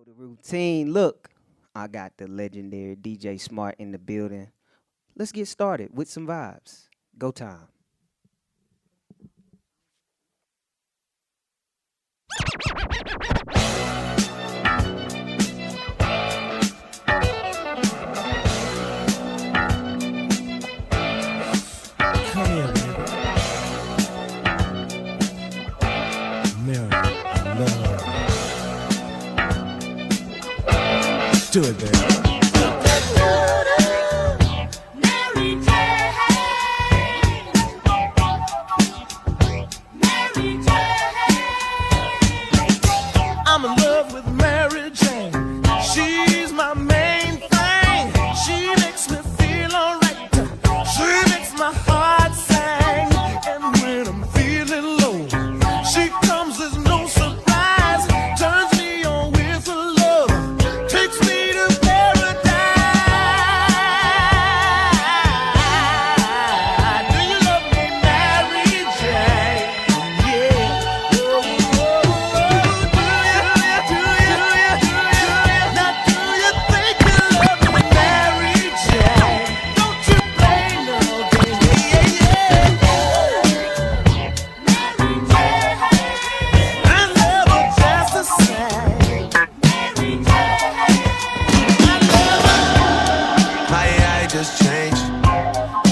The routine. Look, I got the legendary DJ Smart in the building. Let's get started with some vibes. Go time. Come here, baby. Mirror, I love. Do it, baby. I'm in love with Mary Jane. She's my main thing. She makes me feel alright. She makes my heart sing. And when I'm feeling low, she comes as no surprise. Turns me on with her love. Takes me to paradise. Do you love me, Mary Jane? Yeah. Oh, oh, oh. Do you? Now do you think you love me, Mary Jane? Don't you play no games? Yeah, yeah. Mary Jane, I love her just the same. Mary Jane, I love her. My AI just changed.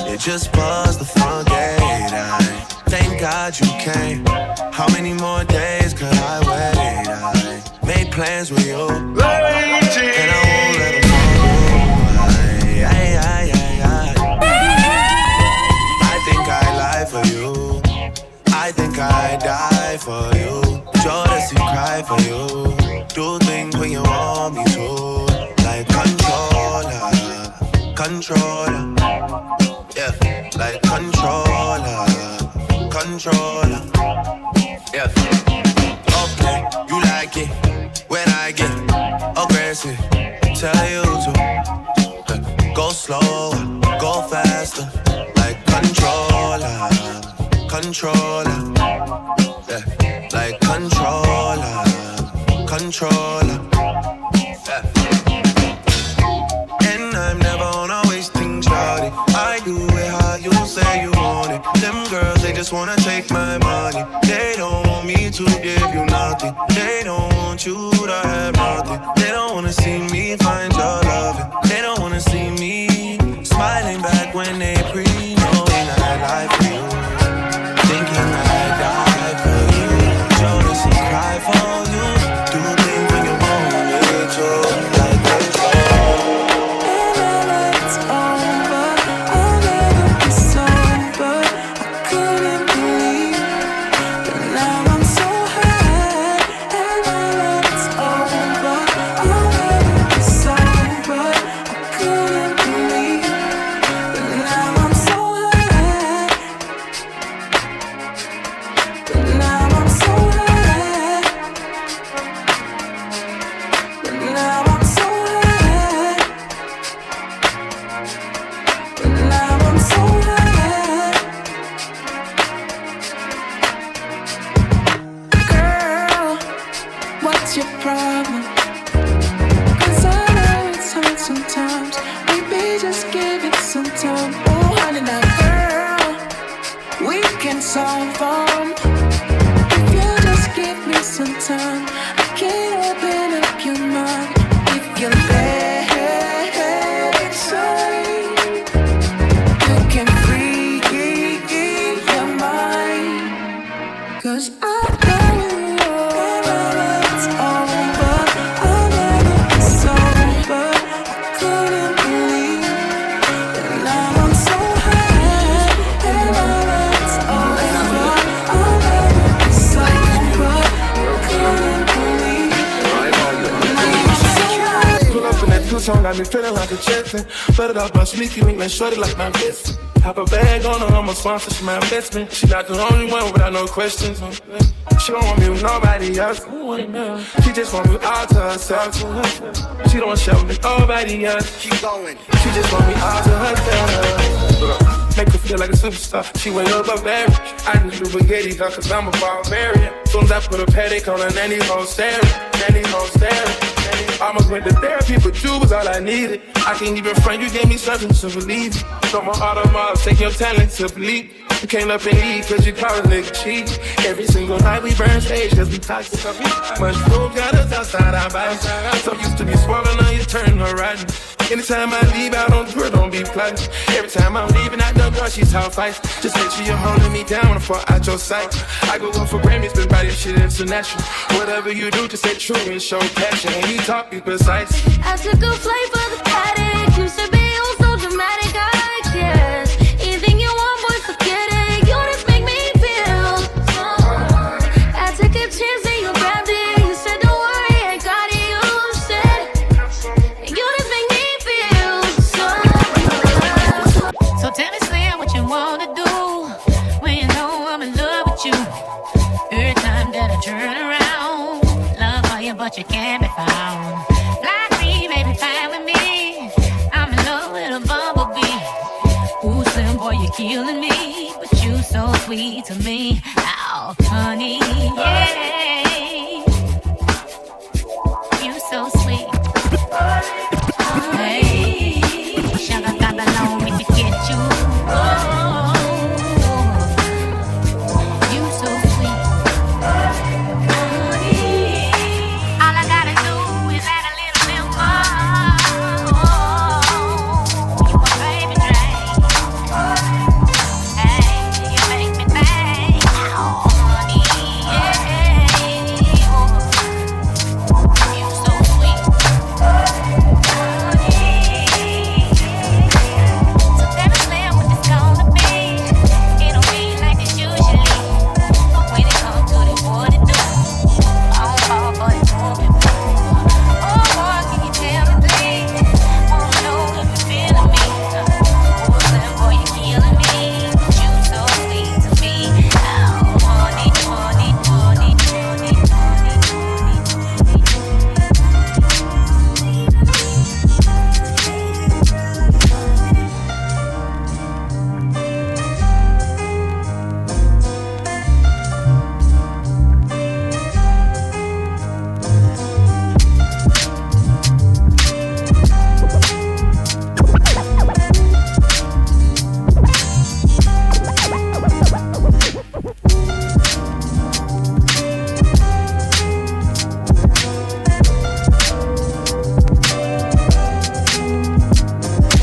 It just buzzed the front gate. I thank God you came. How many more days could I wait? I made plans with you, and I won't let them go. I think I lie for you. I think I die for you. Jealousy cry for you. Do things when you want me to. Like controller, controller. Yeah, like controller, controller. Yeah. Okay, you like it when I get aggressive. Tell you to go slower, go faster. Like controller, controller. Yeah, like controller, controller. Yeah. And I'm never on a wasting shawty. I do it how you say you want it. Them girls, they just wanna take my money. They don't want me to give you nothing. They don't want you to have nothing. They don't wanna see me find your loving. They don't wanna see me smiling back when they knowing I lie for you. Thinking I die for you. Jealousy cry for you. Do things when you want me to. Like control. It's over, I'll never be sober. I couldn't believe that now I'm so high. And now it's over, I'll never be sober. I couldn't believe that now I'm so high. But now I'm so high. But now I'm so high. But now I'm so high. Girl, what's your problem? 'Cause I know it's hard sometimes. Maybe just give it some time. Oh, honey, now, girl, we can solve them. If you just give me some time, I can open up your mind. If you let it shine, you can free your mind. 'Cause I know it's over. I'll never be sober. I couldn't believe that now I'm so high. And now it's over. I'll never be sober. I couldn't believe that now I'm so high. Pull up in that Tucson, got me feeling like a Jetson. Flood it up my sneaky link, let's short it like my best. Have a bag on her, I'm a sponsor, she my investment. She not the only one without no questions. She don't want me with nobody else. She just want me all to herself. She don't share with nobody else. Keep going. She just want me all to herself. Make her feel like a superstar. She way above average. I just do spaghetti, her, 'cause I'm a barbarian. Soon as I put a paddock on her, nanny gon' stare. Nanny gon' stare. Nanny almost went to therapy, but you was all I needed. I can't even front, you gave me something to believe. From my automobiles, take your talent to bleed. You came up and eat cause you call a nigga cheap. Every single night we burn stage cause we toxic. Mushrooms got us outside our bodies. So used to be swallowing on you turn horizon. Anytime I leave out on tour, don't be plotting. Every time I'm leaving out the door, she's how fights. Just make sure you're holding me down before out your sight. I go up for Grammys, but writing shit international. Whatever you do, just stay true and show passion. And you talk, be precise. I took a flight for the paddock. Used to be oh so dramatic, I guess. Anything you want, boy, forget it. You just make me feel so. I took a chance and you grabbed it. You said don't worry, I got it. You said you just make me feel so. So tell me, Slim, what you wanna do when you know I'm in love with you. Every time that I turn around, love for you, but you can't be found. Like me, baby, fine with me. I'm in love with a bumblebee. Ooh, Slim, boy, you're killing me, but you so sweet to me. Oh, honey, yeah, you so sweet. Hey, sugar got along me to get you. Oh, you so sweet. All I gotta do is add a little bit more. You a baby drink. Hey, you make me think. Oh, honey, yeah. You so sweet. So tell me, Slim, what it's gonna be. It don't be like it usually. When it comes to the what it do, I don't fall for the moving. Oh boy, can you tell me please? Wanna know if you're feeling me. Oh Slim, boy, you're killing me. You so sweet to me. Oh honey, honey, honey, honey, honey,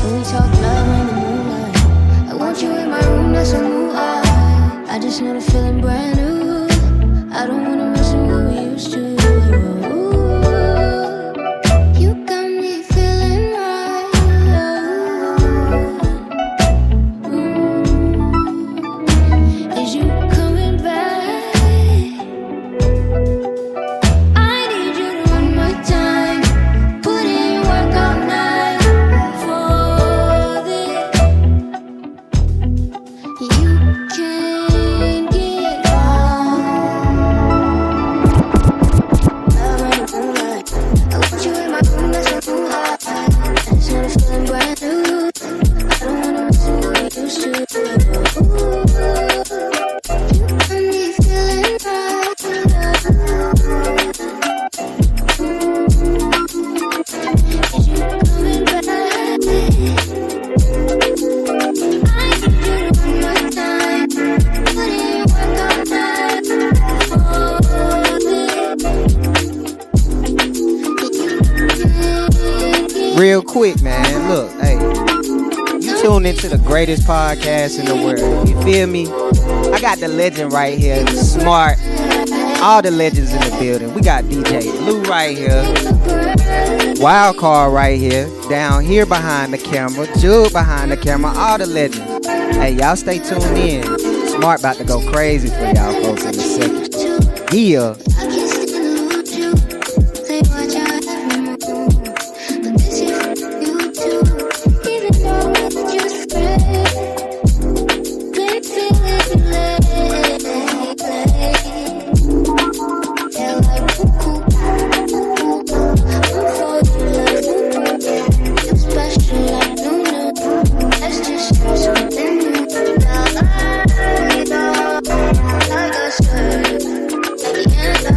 We talk love in the moonlight. I want you in my room, that's a moonlight. I just know the feeling brand new. I don't wanna miss what we used to. You got me feeling right. Is you coming back? I need you to run my time. Put in work all night for this. You can't get wrong. Love in the moonlight. I want you in my room, that's a moonlight. I just wanna feel brand new. I don't wanna miss what we used to. You got me feeling right. Is you coming back? I need you to run my time. Put in work all night for this. Real quick, man. Look, hey, you tune into the greatest podcast in the world. You feel me? I got the legend right here, Smart. All the legends in the building. We got DJ Blue right here, Wild Card right here, down here behind the camera, Jug behind the camera, all the legends. Hey, y'all stay tuned in. Smart about to go crazy for y'all folks in a second. Yeah. I can't stand to lose you. Say what you have me move. But this is you too. Even though it's just friends. Play feeling play. They're like cuckoo. I'm for you like cuckoo. You're special like no. Let's just try something new. Now I know I got scared. At the end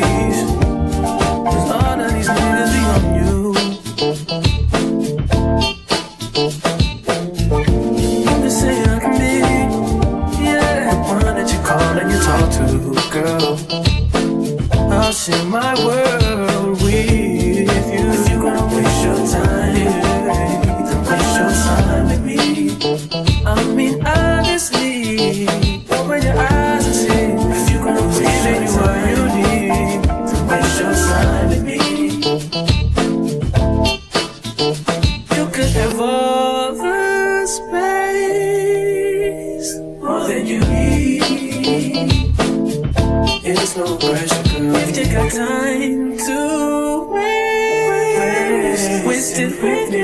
Cause all of these niggas be on you. I'm just saying I can be, yeah, the one that you call and you talk to, girl. I'll share my world with you. If you're gonna waste your time, then waste your time with me. I mean, obviously, open your eyes and see. If you're gonna waste your time, you need to waste your time with me. You could have all the space, more than you need. It's no pressure, girl. If you got time to waste it with me.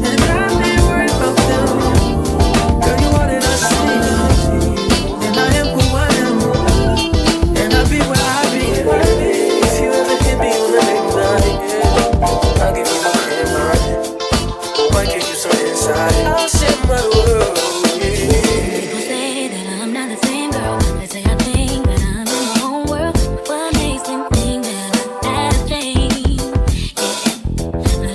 And I'm not worried about them. Girl, you wanted us to see. And I am who I am. And I'll be where I be. If you ever hit me on the big night, I'll give you the camera. Might give you some insight. I'll share my world. People say that I'm not the same girl. They say I think that I'm in my own world. What makes them think that I've changed? Yeah,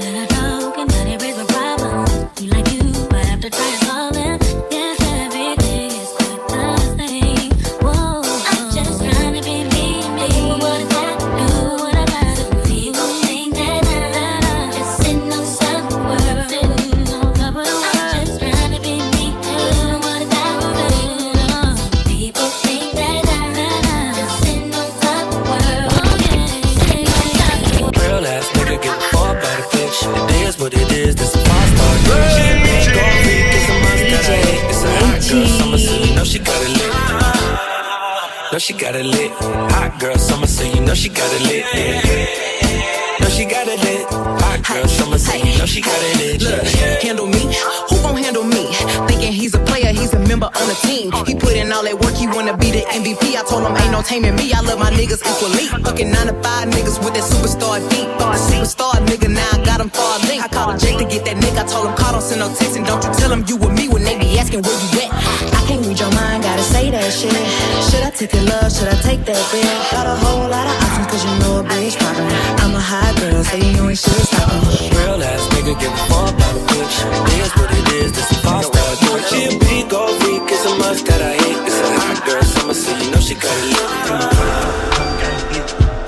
that I talk and that it brings a problem. You like you, but after trying to solve it, yes, everything is quite the same. Whoa, I'm just trying to be me. Do what I gotta do, what I gotta do. People think that I'm just sitting on top of the world, sitting on top of the world. I'm just trying to be me. Do what I gotta do. People think that I'm just sitting on top of the world. Oh yeah, sitting on top of the world. Real ass nigga, give a fuck about a bitch. It is what it is, this a five-star bitch. She ain't gon' freak, it's a must that I hate. It's a hot girl summer, so you know she got it lit. Know she got it lit. Hot girl summer, so you know she got it lit. Know she got it lit. Hot girl summer, so you know she got it lit. Look, handle me? Who gon' handle me? Thinking he's a player, he's a member on the team. He put in all that work, he wanna be the MVP. I told him ain't no taming me, I love my niggas equally. Fucking 9 to 5 niggas with that superstar beat. Superstar nigga, now I got him far link. I called Jake to get that nigga, I told him call, don't send no text. And don't you tell him you with me when they be asking where you at. I can't read your mind, gotta say that shit. Should I take your love, should I take that bill? Got a whole lot of options cause you know a bitch poppin'. I'm a high girl, so you know it should stop me. Real ass nigga, give a fuck about a bitch. It is what it is, this a five-star bitch. She a big old freak, it's a must that I hate. It's a hot girl summer, so you know she got it lit.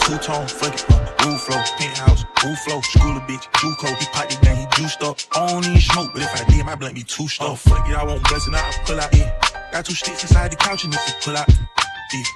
Two-tone, fuck it, roof flow, penthouse, roof flow, school a bitch, Juco, he popped it down, he juiced up. I don't even smoke, but if I did, my blunt be too stuffed. Fuck it, I won't bust it, I'll pull out, yeah. Got 2 sticks inside the couch and it's a pull out.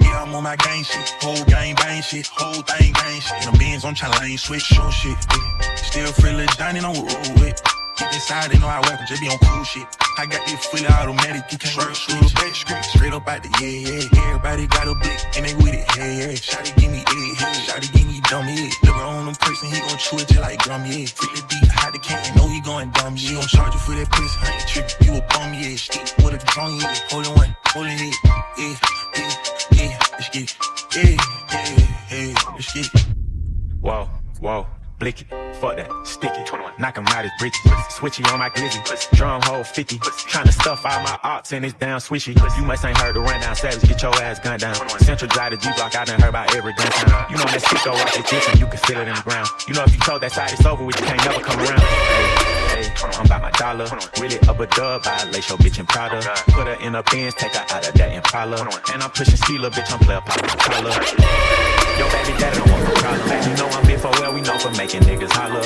Yeah, I'm on my gang shit, whole gang bang shit, whole thing gang shit. In the Benz, I'm tryna lane switch, show shit, yeah. Still free little dining on roll with. Keep inside, they know I weapon, just be on cool shit. I got this fully automatic, you can't work through the back street. Straight up out the yeah. Everybody got a blick, and they with it, yeah. Shawty give me egg, shawty give me dumb head. Look on them person, he gon' chew it just like drum, yeah. Freak the beat, hide the cat, know he going dumb, yeah. She gon' charge you for that pussy, I ain't trippin', you a bum, yeah. Stick with a drum, yeah. Holdin' one, holdin' head, yeah. Let's get it, yeah, let's get it. Whoa, blick it, fuck that, stick it, knock him out his britches, switchy on my glizzy, drum hole 50, tryna stuff all my ops and it's down swishy. You must ain't heard the rundown savage, get your ass gunned down. Central drive the G-block, I done heard about every gun town. You know that sicko watch the chips and you can feel it in the ground. You know if you told that side it's over with, you can't never come around. Hey, I'm about my dollar, really up a dub, I lace your bitch in Prada. Put her in a Benz, take her out of that Impala. And I'm pushing Steeler, bitch, I'm player pop collar. Yo, baby daddy don't want no problem. You know I'm big for well, we know for making niggas holler.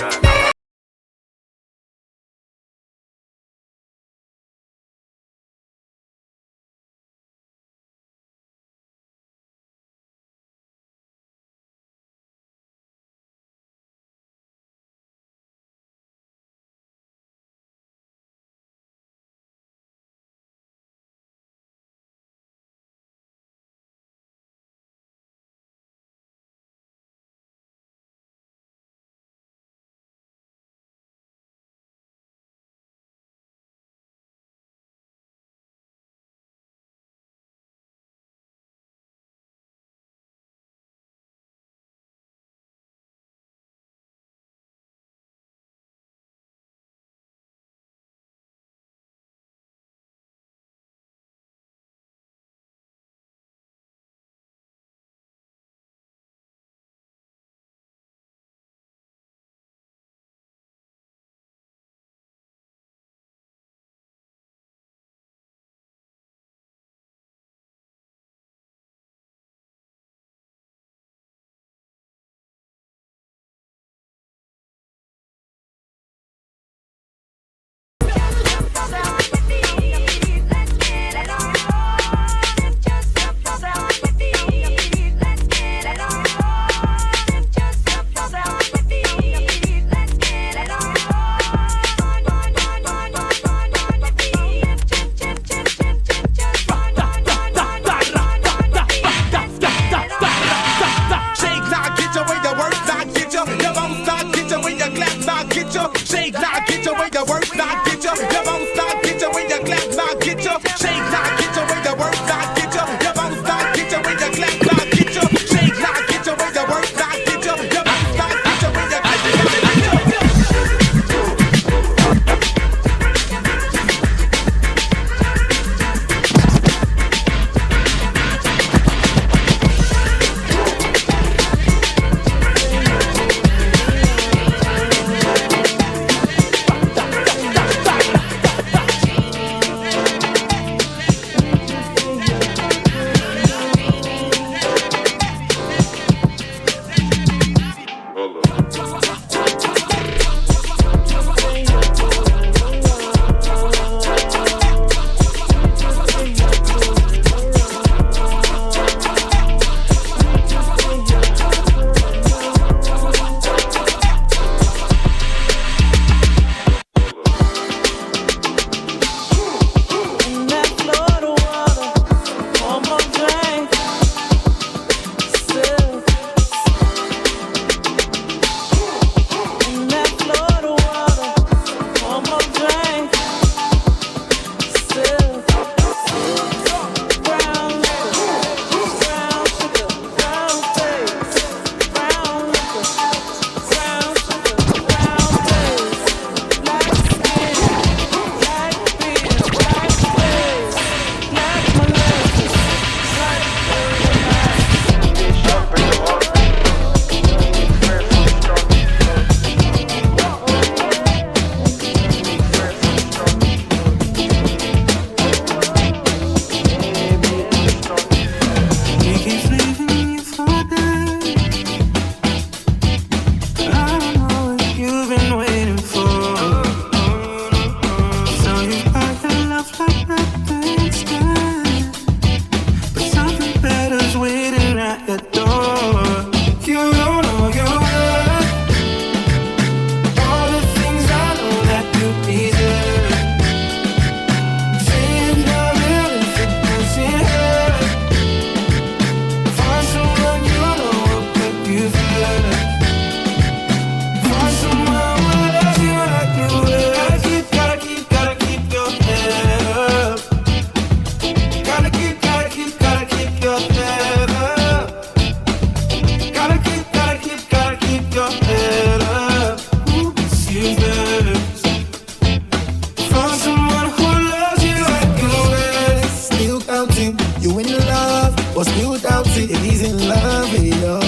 was spewed out to the reason love with you.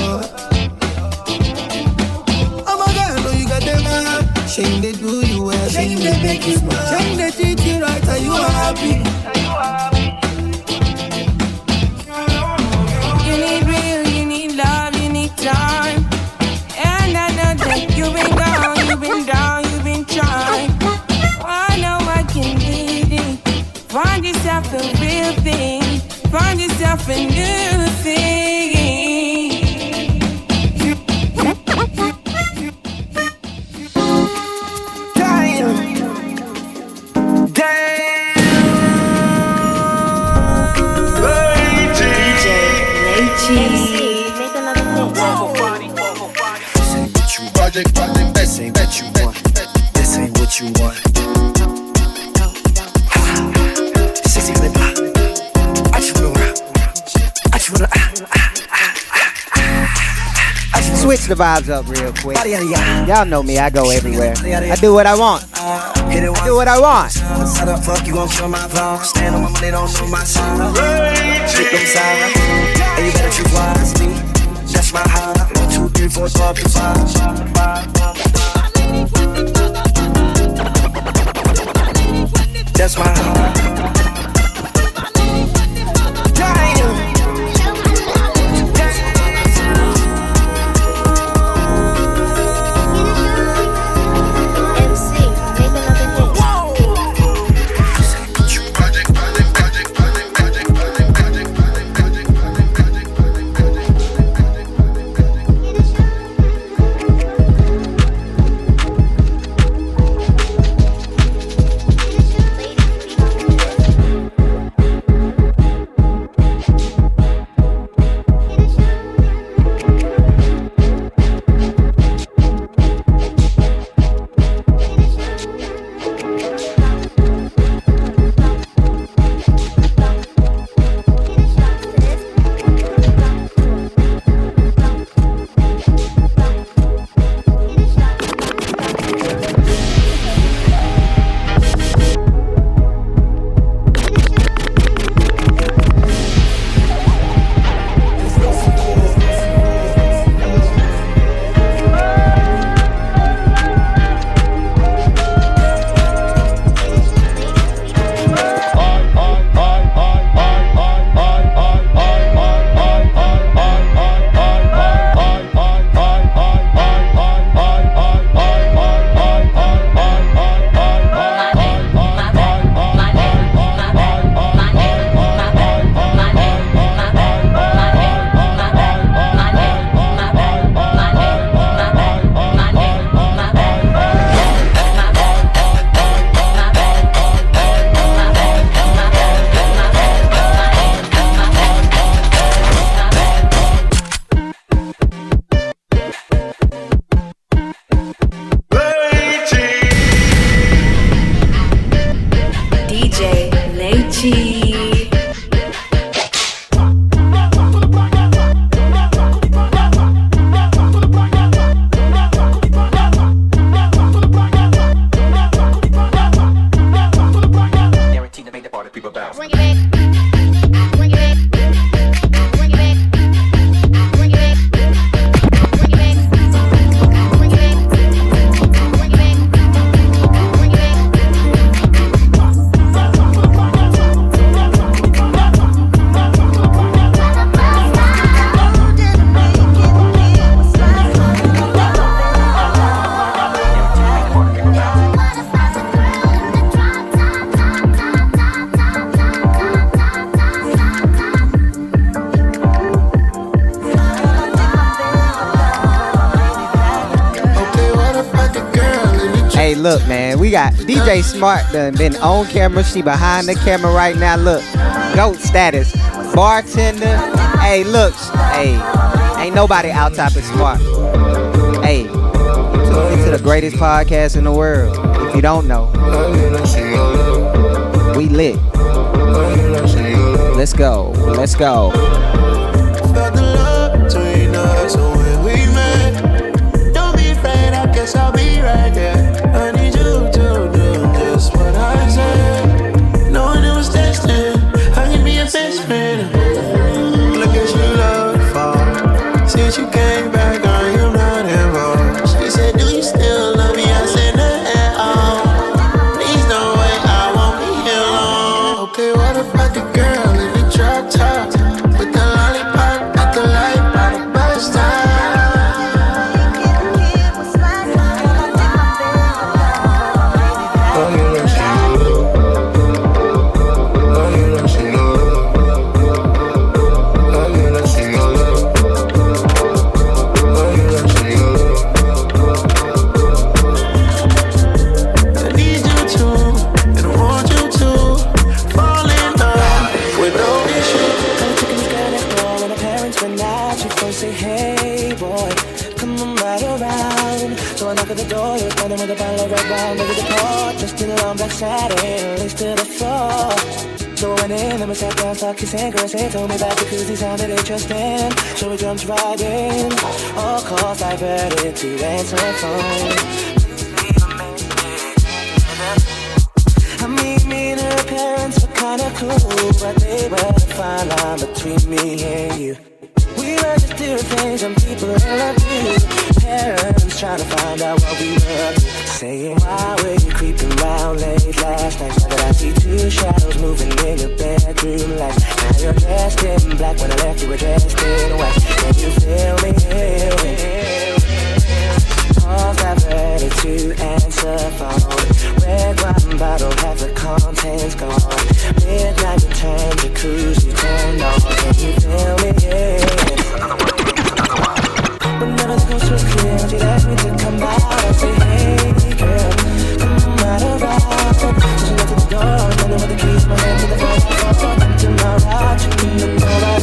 Oh my God, know you got them man. Shame they do you well, shame they make you smile, shame they treat you right, and you are happy. You need real, you need love, you need time. And I know that you've been gone, you've been down, you've been trying. I know I can need it. Find yourself a real thing. Find yourself a new thing. This ain't what you want. This ain't what you want. 60 flip. I just wanna Switch the vibes up real quick. Y'all know me, I go everywhere. I do what I want. Do what I want. How the fuck you gon' show my phone? Stand on my money, don't know my song. Pick them sirens, and you better choose wisely. That's my heart. 1, 2, 3, 4, 5, 5. That's my heart. Hey, look, man, we got DJ Smartttt done been on camera. She behind the camera right now. Look, GOAT status, bartender. Hey, look, hey, ain't nobody out top of Smartttt. Hey, tune into the greatest podcast in the world. If you don't know, we lit. Let's go, let's go. Felt the love between us, so when we met, don't be afraid, I guess I'll be right there. I need you to do just what I said. Knowing it was destined, I can be a best man. Another bottle of red wine, ready to pour. Just in a long black satin, lace to the floor. So we went in, then we sat down, started kissing. Girl said, told me about the cause he sounded interesting. So we jumped right in. All calls diverted to answer phone. I mean, me and her parents were kinda cool, but they were the fine line between me and you. We were just doing things and people that love you. Parents trying to find out what we love. Saying, why were you creeping round late last night? Now that I see two shadows moving in your bedroom lights. Now you're dressed in black when I left you were dressed in white. Can you feel me? Calls diverted to answer phone. Red wine bottle, half the contents gone. Midnight return to cruise, you turned on. Can you feel me? Whenever the coast was clear, she'd ask me to come out. I'd say, hey girl, come out around. So she knocked at the door, and then with the keys in my hand to the phone. To my right, you couldn't know that.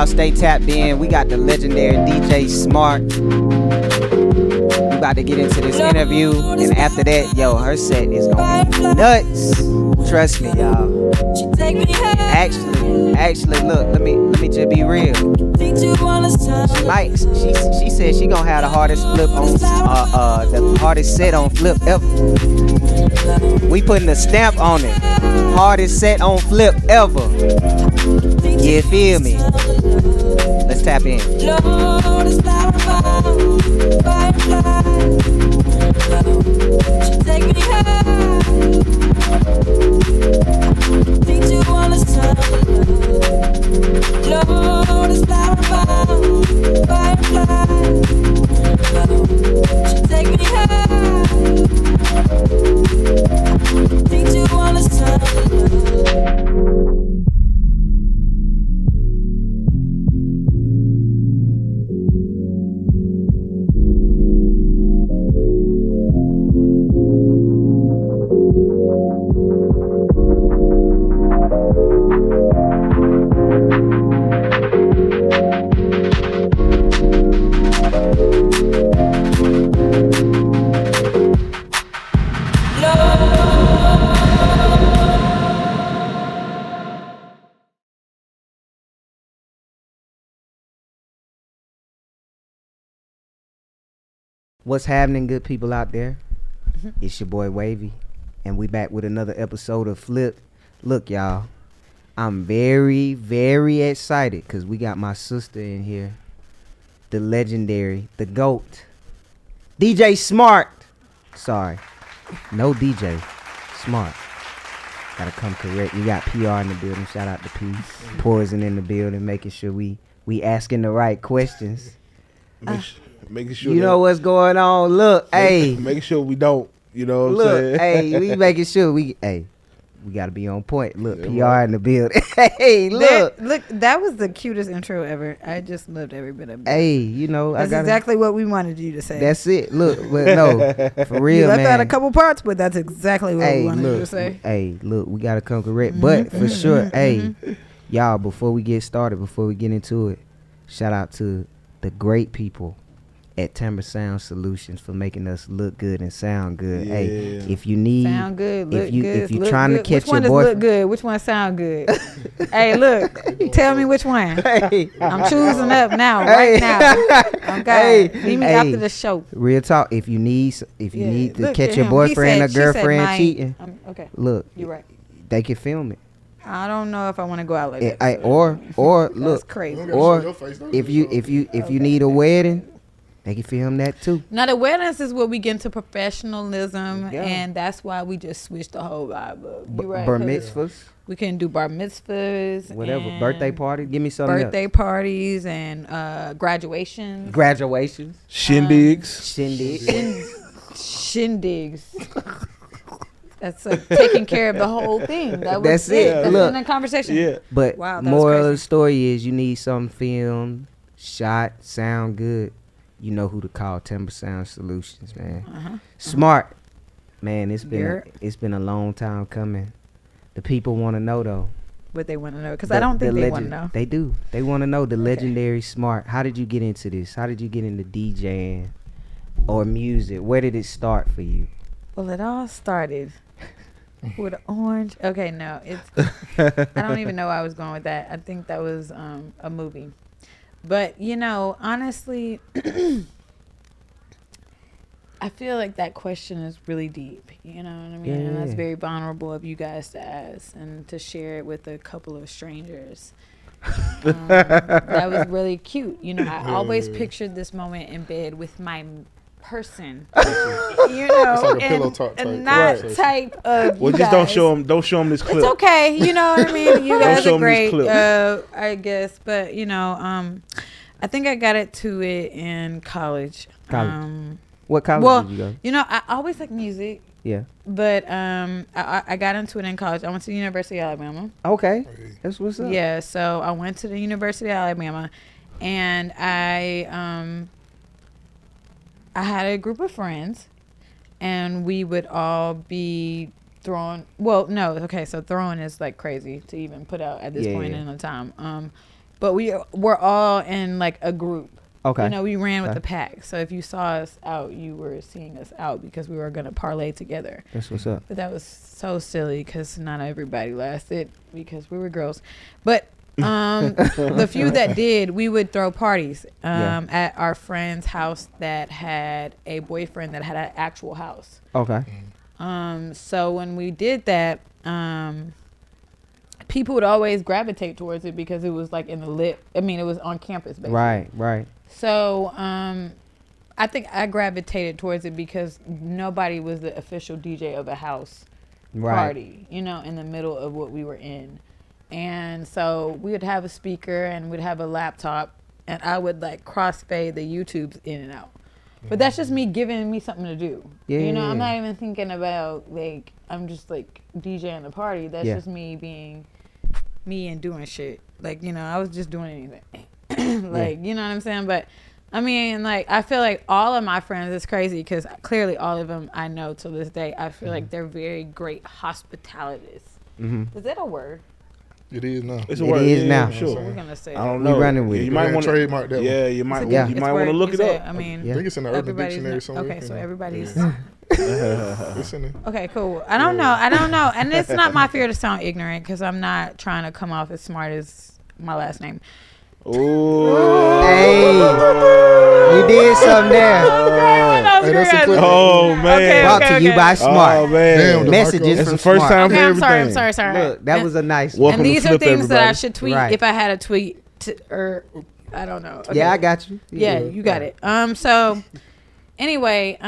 Stay tapped in. We got the legendary DJ Smartttt. We about to get into this interview, and after that, yo, her set is gonna be nuts. Trust me, y'all. Actually, look, let me just be real. She said she gonna have the hardest flip on the hardest set on FLiP ever. We putting a stamp on it. Hardest set on FLiP ever. You feel me? Let's tap in. What's happening, good people out there? It's your boy Wavy, and we back with another episode of FLiP. Look, y'all, I'm very, very excited because we got my sister in here, the legendary, the GOAT, DJ Smartttt. Sorry, no DJ, Smartttt. Gotta come correct. We got PR in the building. Shout out to P. Poison in the building, making sure we asking the right questions. Making sure you know what's going on. Look, hey. Making sure we don't. You know what I'm saying? Hey, we making sure we we gotta be on point. Look, PR in the building. Hey, look. That was the cutest intro ever. I just loved every bit of it. Hey, you know, that's exactly what we wanted you to say. That's it. Look, but no, for real, you left man. out a couple parts, but that's exactly what we wanted you to say. Hey, look, we gotta come correct. But for sure, hey, y'all, before we get started, before we get into it, shout out to the great people at Timber Sound Solutions for making us look good and sound good. Hey, if you need sound good, look good, if you look trying good. to catch which one your boyfriend, look good, which one sound good? Hey, look, tell me which one. Hey. I'm choosing up now, right now. Okay, meet me after the show. Real talk. If you need to catch your him. boyfriend or She said girlfriend cheating, okay, look, you're right. They can film it. I don't know if I want to go out like that. Or look, that's crazy. Or if you need a wedding, they can film that too. Now the weddings is where we get into professionalism, and that's why we just switched the whole vibe up. You right? Bar mitzvahs. We can do bar mitzvahs, whatever. Birthday party. Give me something. Birthday parties and graduations. Shindigs. Shindigs. That's like taking care of the whole thing. That's it. That's Look, in the conversation. Yeah. But wow, moral of the story is you need something filmed, shot, sound good. You know who to call. Timber Sound Solutions, man. Smart, man. It's been a long time coming. The people want to know though. What they want to know, because I don't think they want to know. They do. They want to know the legendary Smart. How did you get into this? How did you get into DJing or music? Where did it start for you? Well, it all started with orange. Okay, no, it's. I don't even know where I was going with that. I think that was a movie. But, you know, honestly, I feel like that question is really deep. You know what I mean? And that's very vulnerable of you guys to ask and to share it with a couple of strangers. That was really cute. You know, I always pictured this moment in bed with my person. You know, like a pillow talk and not type of. Well, just guys. don't show them this clip. It's okay. You know what I mean? You guys show are great, clip. I guess. But, you know, I think I got into it in college. What college did you go? You know, I always like music. Yeah. But I got into it in college. I went to the University of Alabama. Okay. That's what's up. Yeah, so I went to the University of Alabama, and I had a group of friends, and we would all be throwing. Well, no, okay, so throwing is like crazy to even put out at this point in the time. But we were all in like a group. Okay. You know, we ran with the pack. So if you saw us out, you were seeing us out because we were going to parlay together. That's what's up. But that was so silly because not everybody lasted because we were girls. But the few that did, we would throw parties at our friend's house that had a boyfriend that had an actual house. Okay. So when we did that, people would always gravitate towards it because it was like in the lit. I mean, it was on campus, basically. Right. So I think I gravitated towards it because nobody was the official DJ of a house party, you know, in the middle of what we were in. And so we would have a speaker and we'd have a laptop, and I would like crossfade the YouTubes in and out. But that's just me giving me something to do. Yeah. You know, I'm not even thinking about like, I'm just like DJing the party. That's just me being me and doing shit. Like, you know, I was just doing anything. Like, you know what I'm saying? But I mean, like, I feel like all of my friends, it's crazy because clearly all of them I know to this day, I feel like they're very great hospitalists. Is that a word? It is now. It's a word. It is now. Sure. So we're gonna say I don't We know. running with it. You might want to trademark that. Yeah, you might. You might want to look it up. I mean, I think it's in the Urban everybody's Dictionary somewhere. okay, so everybody's It's in there. okay, cool. I don't know, and it's not my fear to sound ignorant because I'm not trying to come off as smart as my last name. Oh, Hey, you did something there. Hey, that's a clip. Oh man! Brought to you by Smart. Oh man! Damn, Messages That's from the first Smart. time for Okay, everything. I'm sorry. Look, that was a nice one. Welcome And these to are FLiP, things that I everybody. should tweet Right. if I had a tweet, or I don't know. Okay. Yeah, I got you. Yeah, you got it. So anyway,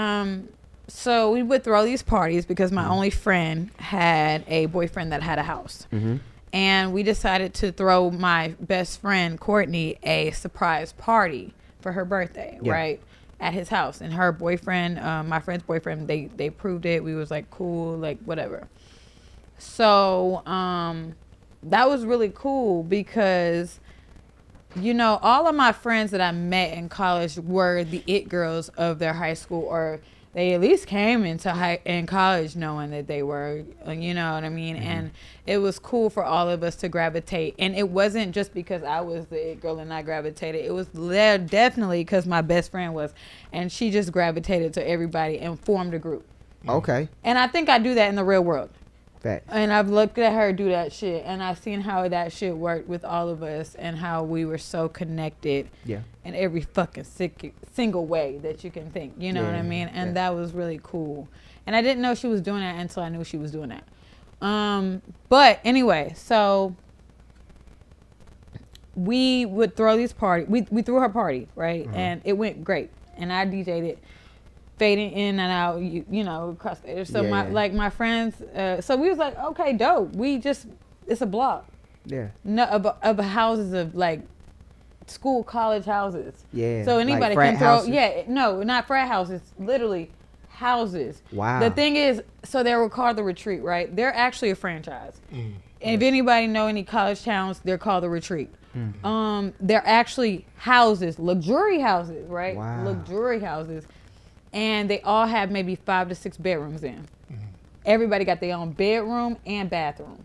so we would throw these parties because my only friend had a boyfriend that had a house. And we decided to throw my best friend Courtney a surprise party for her birthday, right, at his house. And her boyfriend, my friend's boyfriend, they proved it. We was like, cool, like whatever. So that was really cool because, you know, all of my friends that I met in college were the it girls of their high school, or they at least came in college knowing that they were, you know what I mean? Mm-hmm. And it was cool for all of us to gravitate. And it wasn't just because I was the it girl and I gravitated. It was definitely because my best friend was. And she just gravitated to everybody and formed a group. Okay. And I think I do that in the real world. Fact. And I've looked at her do that shit, and I've seen how that shit worked with all of us, and how we were so connected. Yeah. In every fucking single way that you can think. You know what I mean? And that was really cool. And I didn't know she was doing that until I knew she was doing that. But anyway, so we would throw these parties. We threw her party, right? Mm-hmm. And it went great. And I DJ'd it, fading in and out, you know, across there. So my friends, so we was like, okay, dope. It's a block. Yeah. No, of houses of like school, college houses. Yeah. So anybody like can throw. Houses? Yeah. No, not frat houses. Literally houses. Wow. The thing is, so they were called the Retreat, right? They're actually a franchise. Mm. And if anybody know any college towns, they're called the Retreat. Mm. They're actually houses, luxury houses, right? Wow. Luxury houses. And they all have maybe 5 to 6 bedrooms in. Mm-hmm. Everybody got their own bedroom and bathroom.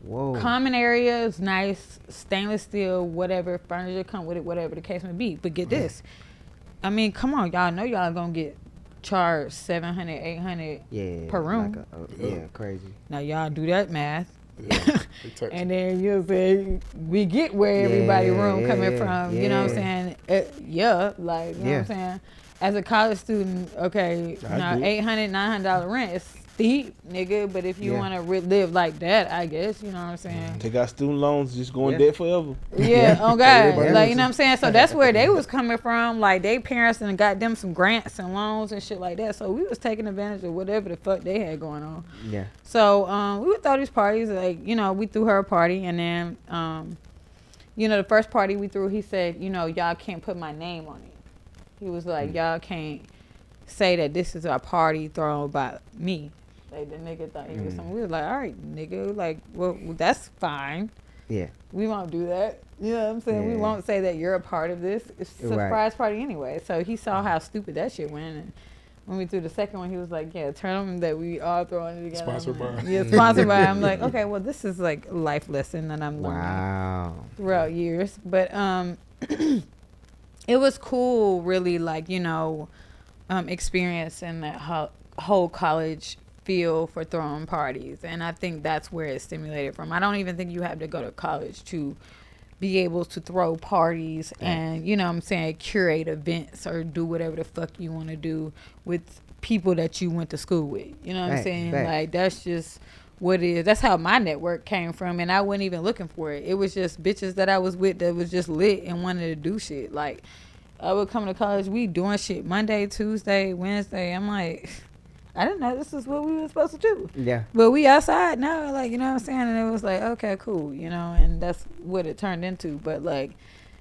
Whoa. Common areas, nice, stainless steel, whatever, furniture come with it, whatever the case may be. But get this. I mean, come on, y'all know y'all gonna get charged $700, $800 per room. Like crazy. Now y'all do that math. Yeah. And then you'll say, we get where everybody room coming from. You know what I'm saying? You know what I'm saying? As a college student, okay, now $800, $900 rent is steep, nigga. But if you want to live like that, I guess, you know what I'm saying. They got student loans, just going debt forever. Yeah, oh God, like you know what I'm saying. So that's where they was coming from. Like they parents and got them some grants and loans and shit like that. So we was taking advantage of whatever the fuck they had going on. Yeah. So we would throw these parties, like you know, we threw her a party, and then you know, the first party we threw, he said, you know, y'all can't put my name on it. He was like, y'all can't say that this is our party thrown by me. Like, the nigga thought he was something. We was like, all right, nigga. Like, well, that's fine. Yeah. We won't do that. You know what I'm saying? Yeah. We won't say that you're a part of this. It's a surprise party anyway. So he saw how stupid that shit went. And when we threw the second one, he was like, yeah, turn them that we all throwing it together. Sponsored by. Yeah, sponsored by. I'm like, okay, well, this is like a life lesson that I'm learning throughout years. But, it was cool, really, like, you know, experiencing that whole college feel for throwing parties. And I think that's where it stimulated from. I don't even think you have to go to college to be able to throw parties and, you know what I'm saying, curate events or do whatever the fuck you want to do with people that you went to school with. You know what I'm saying? Like, that's just what it is. That's how my network came from, and I wasn't even looking for it. It was just bitches that I was with that was just lit and wanted to do shit. Like, I would come to college, we doing shit Monday, Tuesday, Wednesday. I'm like, I didn't know this is what we were supposed to do. Yeah. But we outside now, like, you know what I'm saying? And it was like, okay, cool, you know, and that's what it turned into. But, like,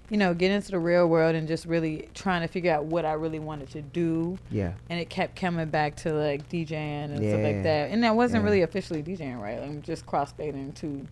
you know, get into the real world and just really trying to figure out what I really wanted to do. Yeah. And it kept coming back to, like, DJing and stuff like that. And I wasn't really officially DJing, right? I'm just cross-fading to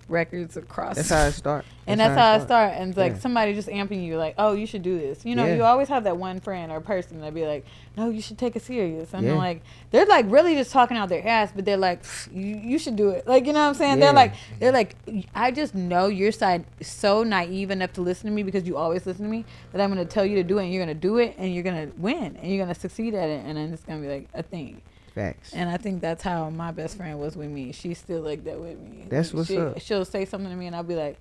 records across. That's how it starts. And that's how it starts. And it's like somebody just amping you, like, oh, you should do this. You know, you always have that one friend or person that be like, no, you should take it serious. And I'm like, they're like really just talking out their ass, but they're like, you should do it. Like, you know what I'm saying? Yeah. They're like, I just know your side is so naive enough to listen to me because you always listen to me that I'm going to tell you to do it and you're going to do it and you're going to win and you're going to succeed at it. And then it's going to be like a thing. Facts. And I think that's how my best friend was with me. She's still like that with me. That's what's up. She'll say something to me and I'll be like,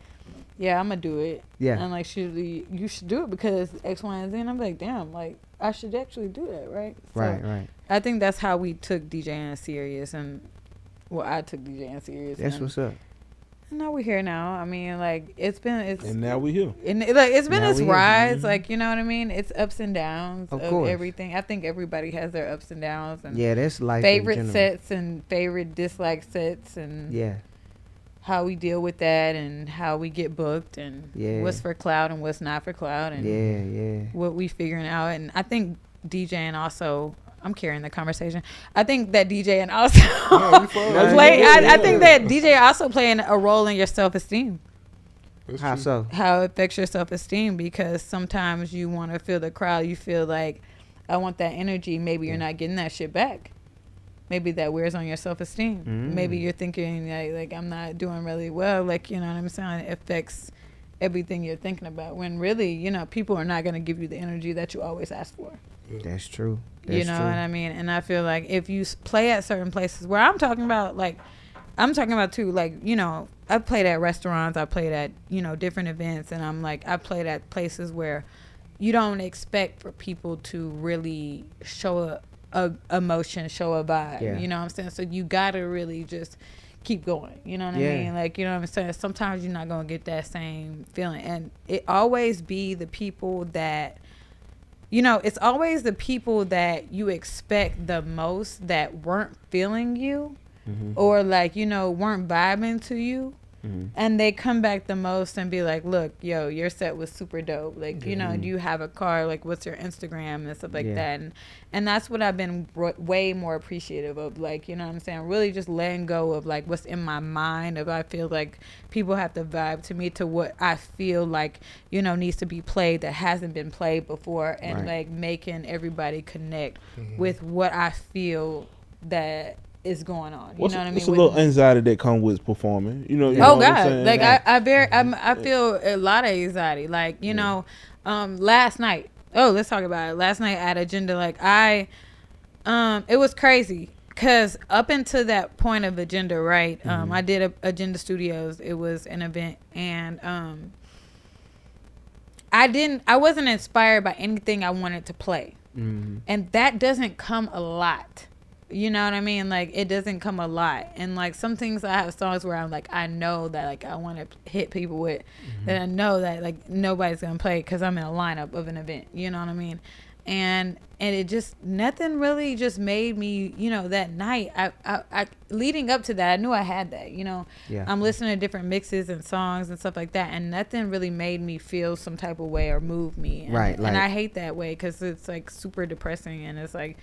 yeah, I'm gonna do it. Yeah. And like, you should do it because X, Y, and Z. And I'm like, damn, like I should actually do that, right? So right. I think that's how we took DJing serious, and I took DJing serious. That's what's up. And now we're here now. I mean, like and now we're here. And like it's been its rise, like, you know what I mean? It's ups and downs of everything. I think everybody has their ups and downs, and that's life. Favorite sets and favorite dislike sets, and how we deal with that, and how we get booked, and what's for cloud and what's not for cloud, and what we figuring out. And I think DJing also I'm carrying the conversation. I think that DJ and also play. I think that DJ also playing a role in your self-esteem. How so? How it affects your self-esteem, because sometimes you want to feel the crowd. You feel like, I want that energy. Maybe you're not getting that shit back. Maybe that wears on your self-esteem. Maybe you're thinking like I'm not doing really well. Like, you know what I'm saying? It affects everything you're thinking about, when really, you know, people are not going to give you the energy that you always ask for. That's true. You know what I mean? And I feel like if you play at certain places where I'm talking about too, like, you know, I played at restaurants, I played at, you know, different events, and I'm like, I played at places where you don't expect for people to really show a emotion, show a vibe, you know what I'm saying? So you gotta really just keep going, you know what I mean? Like, you know what I'm saying? Sometimes you're not gonna get that same feeling, and it always be the people that, you know, it's always the people that you expect the most that weren't feeling you, or like, you know, weren't vibing to you. And they come back the most and be like, look, yo, your set was super dope. Like, you know, do you have a car? Like, what's your Instagram and stuff like that? And that's what I've been way more appreciative of. Like, you know what I'm saying? Really just letting go of like what's in my mind. If I feel like people have to vibe to me to what I feel like, you know, needs to be played that hasn't been played before, and like making everybody connect with what I feel that is going on. You know what I mean? It's a little anxiety that comes with performing. You know. Oh God! Like I feel a lot of anxiety. Like, you know, last night. Oh, let's talk about it. Last night at Agenda, like it was crazy because up until that point of Agenda, right? I did Agenda Studios. It was an event, and I wasn't inspired by anything I wanted to play, and that doesn't come a lot. You know what I mean? Like, it doesn't come a lot. And like some things, I have songs where I'm like, I know that like I want to hit people with, that I know that like nobody's gonna play because I'm in a lineup of an event. You know what I mean? And it just, nothing really just made me, you know, that night. I leading up to that, I knew I had that. You know, I'm listening to different mixes and songs and stuff like that, and nothing really made me feel some type of way or move me. And, Right. Like, and I hate that way because it's like super depressing, and it's like.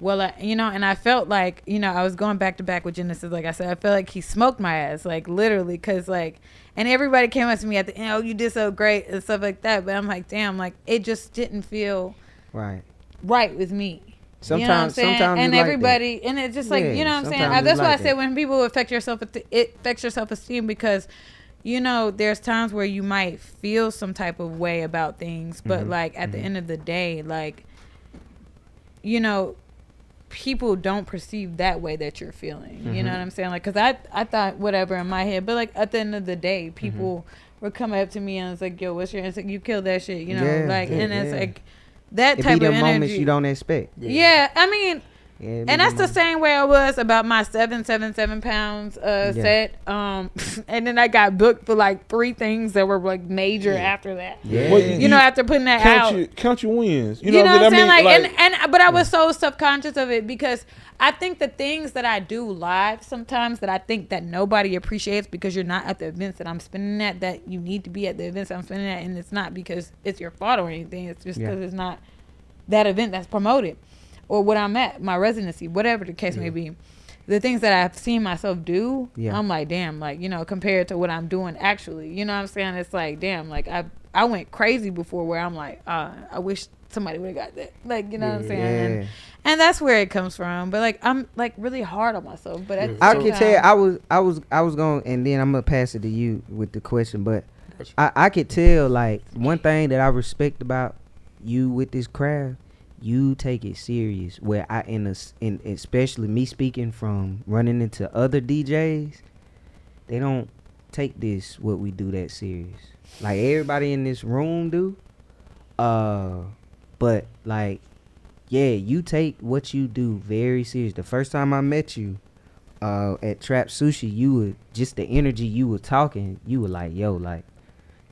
Well, you know, and I felt like, you know, I was going back to back with Genesis. Like I said, I felt like he smoked my ass, like literally, because like, and everybody came up to me at the end, oh, you did so great and stuff like that. But I'm like, damn, like it just didn't feel right with me. Sometimes, you know what I'm saying? sometimes, and you everybody, like that. And it's just like, you know what I'm saying? That's why I said when people affect yourself, it affects your self-esteem, because, you know, there's times where you might feel some type of way about things, but like at the end of the day, like, you know, people don't perceive that way that you're feeling. You know what I'm saying? Like, because I thought whatever in my head, but like at the end of the day, people were coming up to me and it's like, yo, what's your, it's like, you killed that shit, you know? It's like that type of energy. Moments you don't expect. Yeah, I mean, and that's the same way I was about my 777 pounds set. And then I got booked for like 3 things that were like major after that. Yeah. Well, you know, after putting that out. Count your wins. You know what I'm saying? Like, but I was so subconscious of it, because I think the things that I do live sometimes that I think that nobody appreciates, because you're not at the events that I'm spinning at, that you need to be at the events I'm spinning at, and it's not because it's your fault or anything. It's just because it's not that event that's promoted. Or what I'm at, my residency, whatever the case may be. The things that I've seen myself do, I'm like, damn, like, you know, compared to what I'm doing actually, you know what I'm saying? It's like, damn, like I went crazy before, where I'm like, I wish somebody would have got that. Like, you know what I'm saying? And that's where it comes from. But like, I'm like really hard on myself. But at the I same can time, tell I was going, and then I'm gonna pass it to you with the question. But I could tell, like, one thing that I respect about you with this craft, you take it serious. Where in especially me speaking from running into other DJs, they don't take this what we do that serious. Like, everybody in this room do. But like, yeah, you take what you do very serious. The first time I met you at Trap Sushi, you were just the energy you were talking. You were like, yo, like,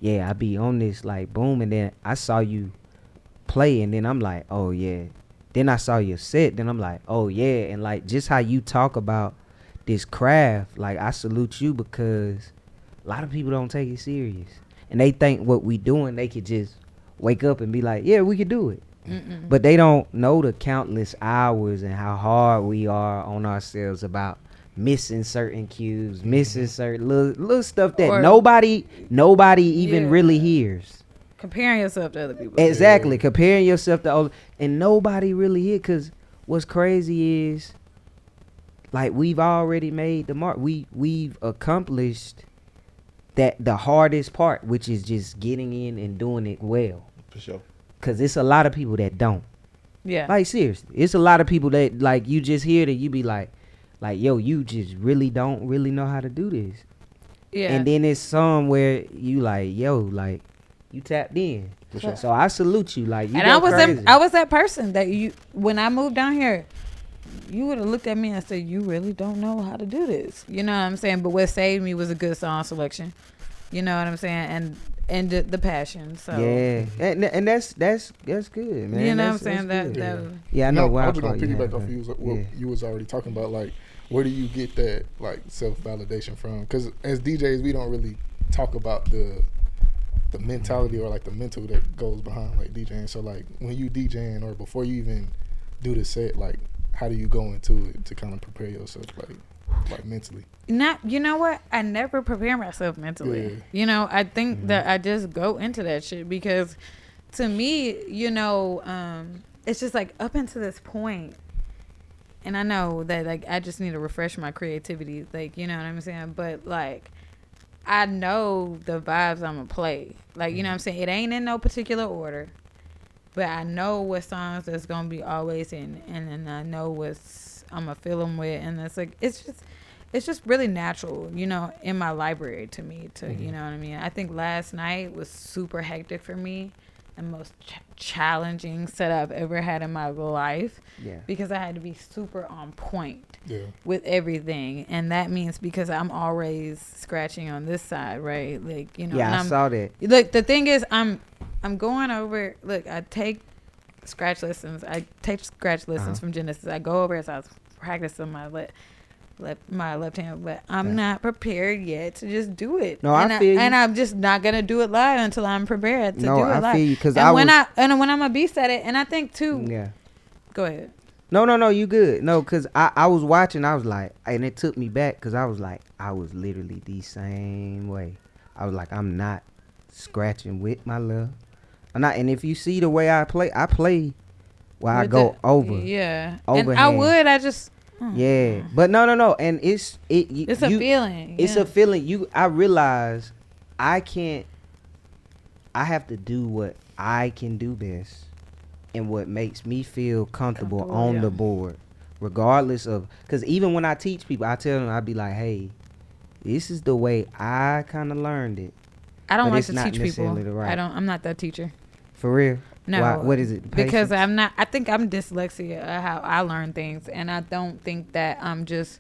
yeah, I be on this, like, boom. And then I saw you play, and then I'm like, oh yeah. Then I saw your set, then I'm like, oh yeah. And like, just how you talk about this craft, like, I salute you, because a lot of people don't take it serious, and they think what we doing, they could just wake up and be like, yeah, we could do it. But they don't know the countless hours and how hard we are on ourselves about missing certain cues, missing certain little stuff that Or- nobody even really hears. Comparing yourself to other people. Exactly, comparing yourself to other, and nobody really hear. Cause what's crazy is, like, we've already made the mark. We've accomplished that the hardest part, which is just getting in and doing it well. For sure. Cause it's a lot of people that don't. Yeah. Like, seriously, it's a lot of people that, like, you just hear that you be like, yo, you just really don't really know how to do this. Yeah. And then it's some where you like, yo, like, you tapped in. For sure. So I salute you. Like, you And go I was crazy. I was that person that when I moved down here, you would have looked at me and said, you really don't know how to do this. You know what I'm saying? But what saved me was a good song selection. You know what I'm saying? And the passion. So Yeah, and that's good, man. You know That's- what I'm saying? that's That good. was, Yeah, I know. I why was just gonna thought you piggyback had off that. what you was already talking about. Like, where do you get that like self validation from? Because as DJs, we don't really talk about the mentality or like the mental that goes behind like DJing. So like when you DJing or before you even do the set, like how do you go into it to kind of prepare yourself like mentally? you know what? I never prepare myself mentally. Yeah. You know, I think that I just go into that shit because to me, you know, it's just like up until this point, and I know that like I just need to refresh my creativity, like, you know what I'm saying? But like I know the vibes I'm gonna play. Like, you know what I'm saying? It ain't in no particular order. But I know what songs that's gonna be always in, and then I know what's I'm gonna fill them with, and it's like it's just really natural, you know, in my library to me. You know what I mean? I think last night was super hectic for me, the most challenging set I've ever had in my life. Yeah. Because I had to be super on point. Yeah. With everything, and that means because I'm always scratching on this side, right? Like, you know. Yeah, and I saw that. Look, the thing is, I'm going over. Look, I take scratch lessons. From Genesis. I go over as I was practicing my left hand, but I'm not prepared yet to just do it. No, and I feel you. And I'm just not gonna do it live until I'm prepared to do it live. I feel you, because when I'm a beast at it, and I think too. Yeah. Go ahead. No, you good. No, because I was watching, I was like, and it took me back, because I was like, I was literally the same way. I was like, I'm not scratching with my love. I'm not, and if you see the way I play where I go over. Yeah. Overhand. And I would, I just. Yeah. But no, and it's a feeling. It's a feeling. I realize I have to do what I can do best. And what makes me feel comfortable on the board, regardless of, because even when I teach people, I tell them, I be like, hey, this is the way I kind of learned it. I don't but like it's to not teach people. necessarily the right. I'm not that teacher. For real? No. Why, what is it? Because Patience? I'm not. I think I'm dyslexia of how I learn things, and I don't think that I'm just.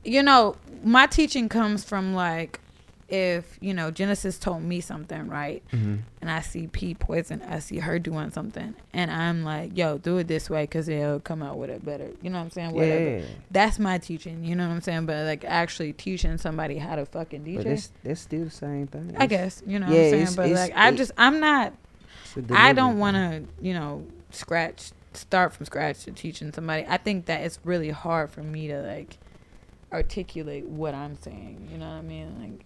You know, my teaching comes from like, if you know Genesis told me something, right, and I see P Poison, I see her doing something, and I'm like, yo, do it this way because it'll come out with it better. You know what I'm saying? Whatever. Yeah. That's my teaching. You know what I'm saying? But like actually teaching somebody how to fucking DJ. But that's still the same thing. I guess, you know what I'm saying? But like I'm not. I don't want to, you know, start from scratch to teaching somebody. I think that it's really hard for me to like articulate what I'm saying. You know what I mean? Like.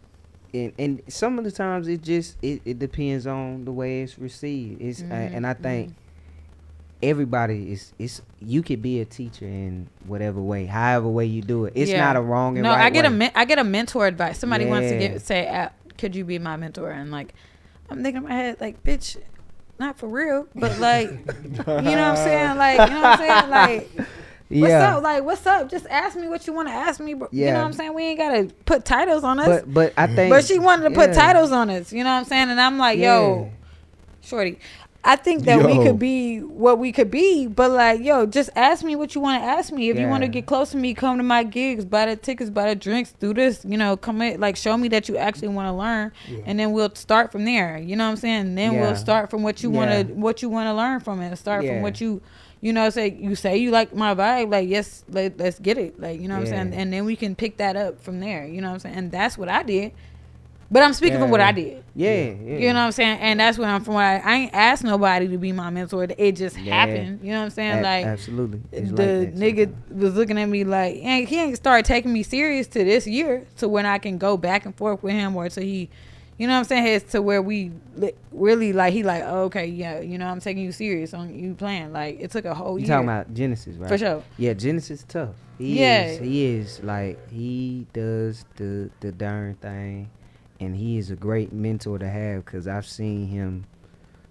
And some of the times it depends on the way it's received. It's and I think everybody is you could be a teacher in whatever way, however way you do it. It's not a wrong and right way. I get a mentor advice. Somebody wants to say, could you be my mentor? And like, I'm thinking in my head, like, bitch, not for real, but like, you know what I'm saying? Like, you know what I'm saying? Like. What's up? Like, what's up? Just ask me what you want to ask me. Bro. You know what I'm saying? We ain't got to put titles on us. But I think. But she wanted to put titles on us. You know what I'm saying? And I'm like, yo, shorty, I think that we could be what we could be. But like, yo, just ask me what you want to ask me. If you want to get close to me, come to my gigs, buy the tickets, buy the drinks, do this. You know, come in, like, show me that you actually want to learn, and then we'll start from there. You know what I'm saying? And then we'll start from what you want to learn from it. Start from what you. You know, say you like my vibe, like, yes, let's get it. Like, you know what I'm saying? And then we can pick that up from there. You know what I'm saying? And that's what I did. But I'm speaking from what I did. Yeah. You know what I'm saying? And that's where I'm from. I ain't asked nobody to be my mentor. It just happened. You know what I'm saying? Like absolutely. It's the like that nigga was looking at me like, he ain't started taking me serious to this year to when I can go back and forth with him or to he, you know what I'm saying? It's to where we really like, he like, oh, okay, yeah, you know, I'm taking you serious on you playing. Like it took a whole year. You talking about Genesis, right? For sure. Yeah, Genesis tough. He is like, he does the darn thing. And he is a great mentor to have because I've seen him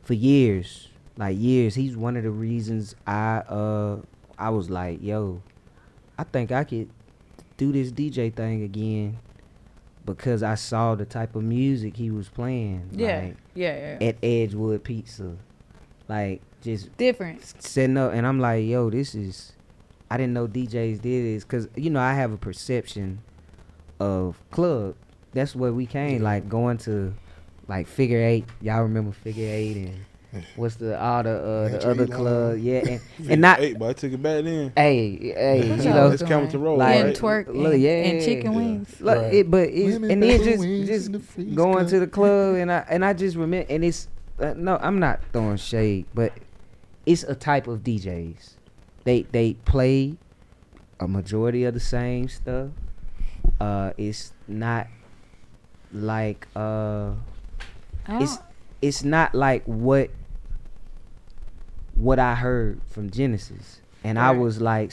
for years. Like years. He's one of the reasons I was like, yo, I think I could do this DJ thing again because I saw the type of music he was playing. Yeah. Like, at Edgewood Pizza. Like just different. Setting up and I'm like, yo, this is, I didn't know DJs did this because, you know, I have a perception of club. That's where we came, like going to like Figure 8. Y'all remember Figure 8 and what's the other club? Yeah, and not 8, but I took it back then. Hey, you know, it's coming to roll, like, right? And twerk and chicken wings. Look, right. But it's and then just going to the club and I just remember, and it's no, I'm not throwing shade, but it's a type of DJs. They play a majority of the same stuff. It's not like it's not like what I heard from Genesis, and right. I was like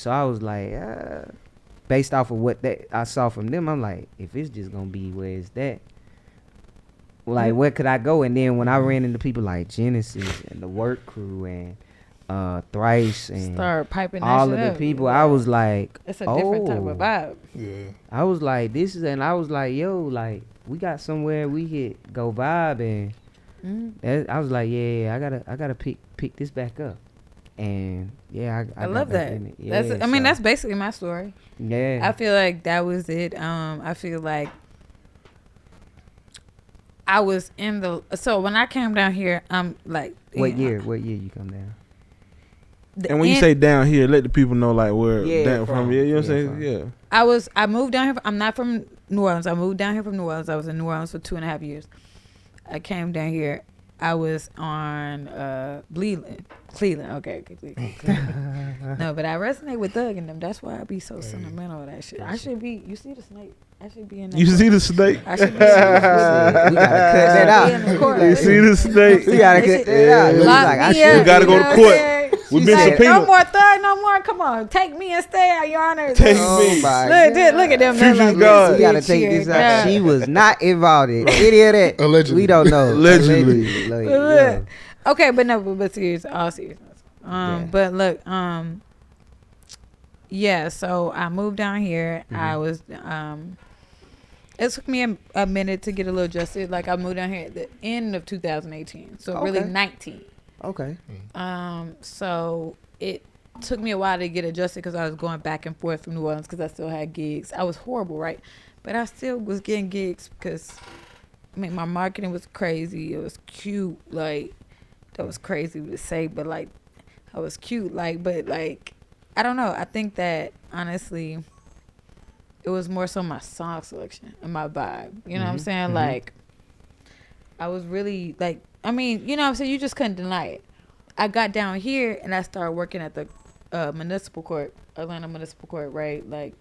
based off of what that I saw from them, I'm like, if it's just gonna be where it's that, like where could I go? And then when I ran into people like Genesis and the Work Crew and Thrice and start piping all that of the up. people, I was like, it's a different type of vibe. Yeah, I was like, this is, and I was like, yo, like we got somewhere we could go vibe, and I was like, yeah, I gotta pick this back up, and yeah, I love that. Yeah, that's I mean that's basically my story. Yeah, I feel like that was it. I feel like I was in the, so when I came down here, I'm like, what year you come down? And when you say down here, let the people know like where down from. Yeah, you know what I'm saying? Yeah. I moved down here. I'm not from New Orleans. I moved down here from New Orleans. I was in New Orleans for 2.5 years. I came down here. I was on Cleveland. Okay, Cleveland. No, but I resonate with Doug and them. That's why I be so sentimental with that shit. I should be. You see the snake? I should be in that. You see the snake? I should be. We gotta cut that out. You see the snake? We gotta cut that out. We gotta go to court. We've been subpoenaed. No more thug, no more. Come on, take me instead, Your Honor. Take me. Look at them. Future God. We gotta take this out. She was not involved in any of that. Allegedly. We don't know. Allegedly. Like, okay, but serious, all seriousness. But look, yeah. So I moved down here. I was it took me a minute to get a little adjusted. Like I moved down here at the end of 2018, so really 19. Okay. So it took me a while to get adjusted because I was going back and forth from New Orleans because I still had gigs. I was horrible, right? But I still was getting gigs because, I mean, my marketing was crazy. It was cute. Like, that was crazy to say, but, like, I was cute. Like, but, like, I don't know. I think that, honestly, it was more so my song selection and my vibe. You know what I'm saying? Like, I was really, like, I mean, you know what I'm saying? You just couldn't deny it. I got down here and I started working at the municipal court, Atlanta Municipal Court, right? Like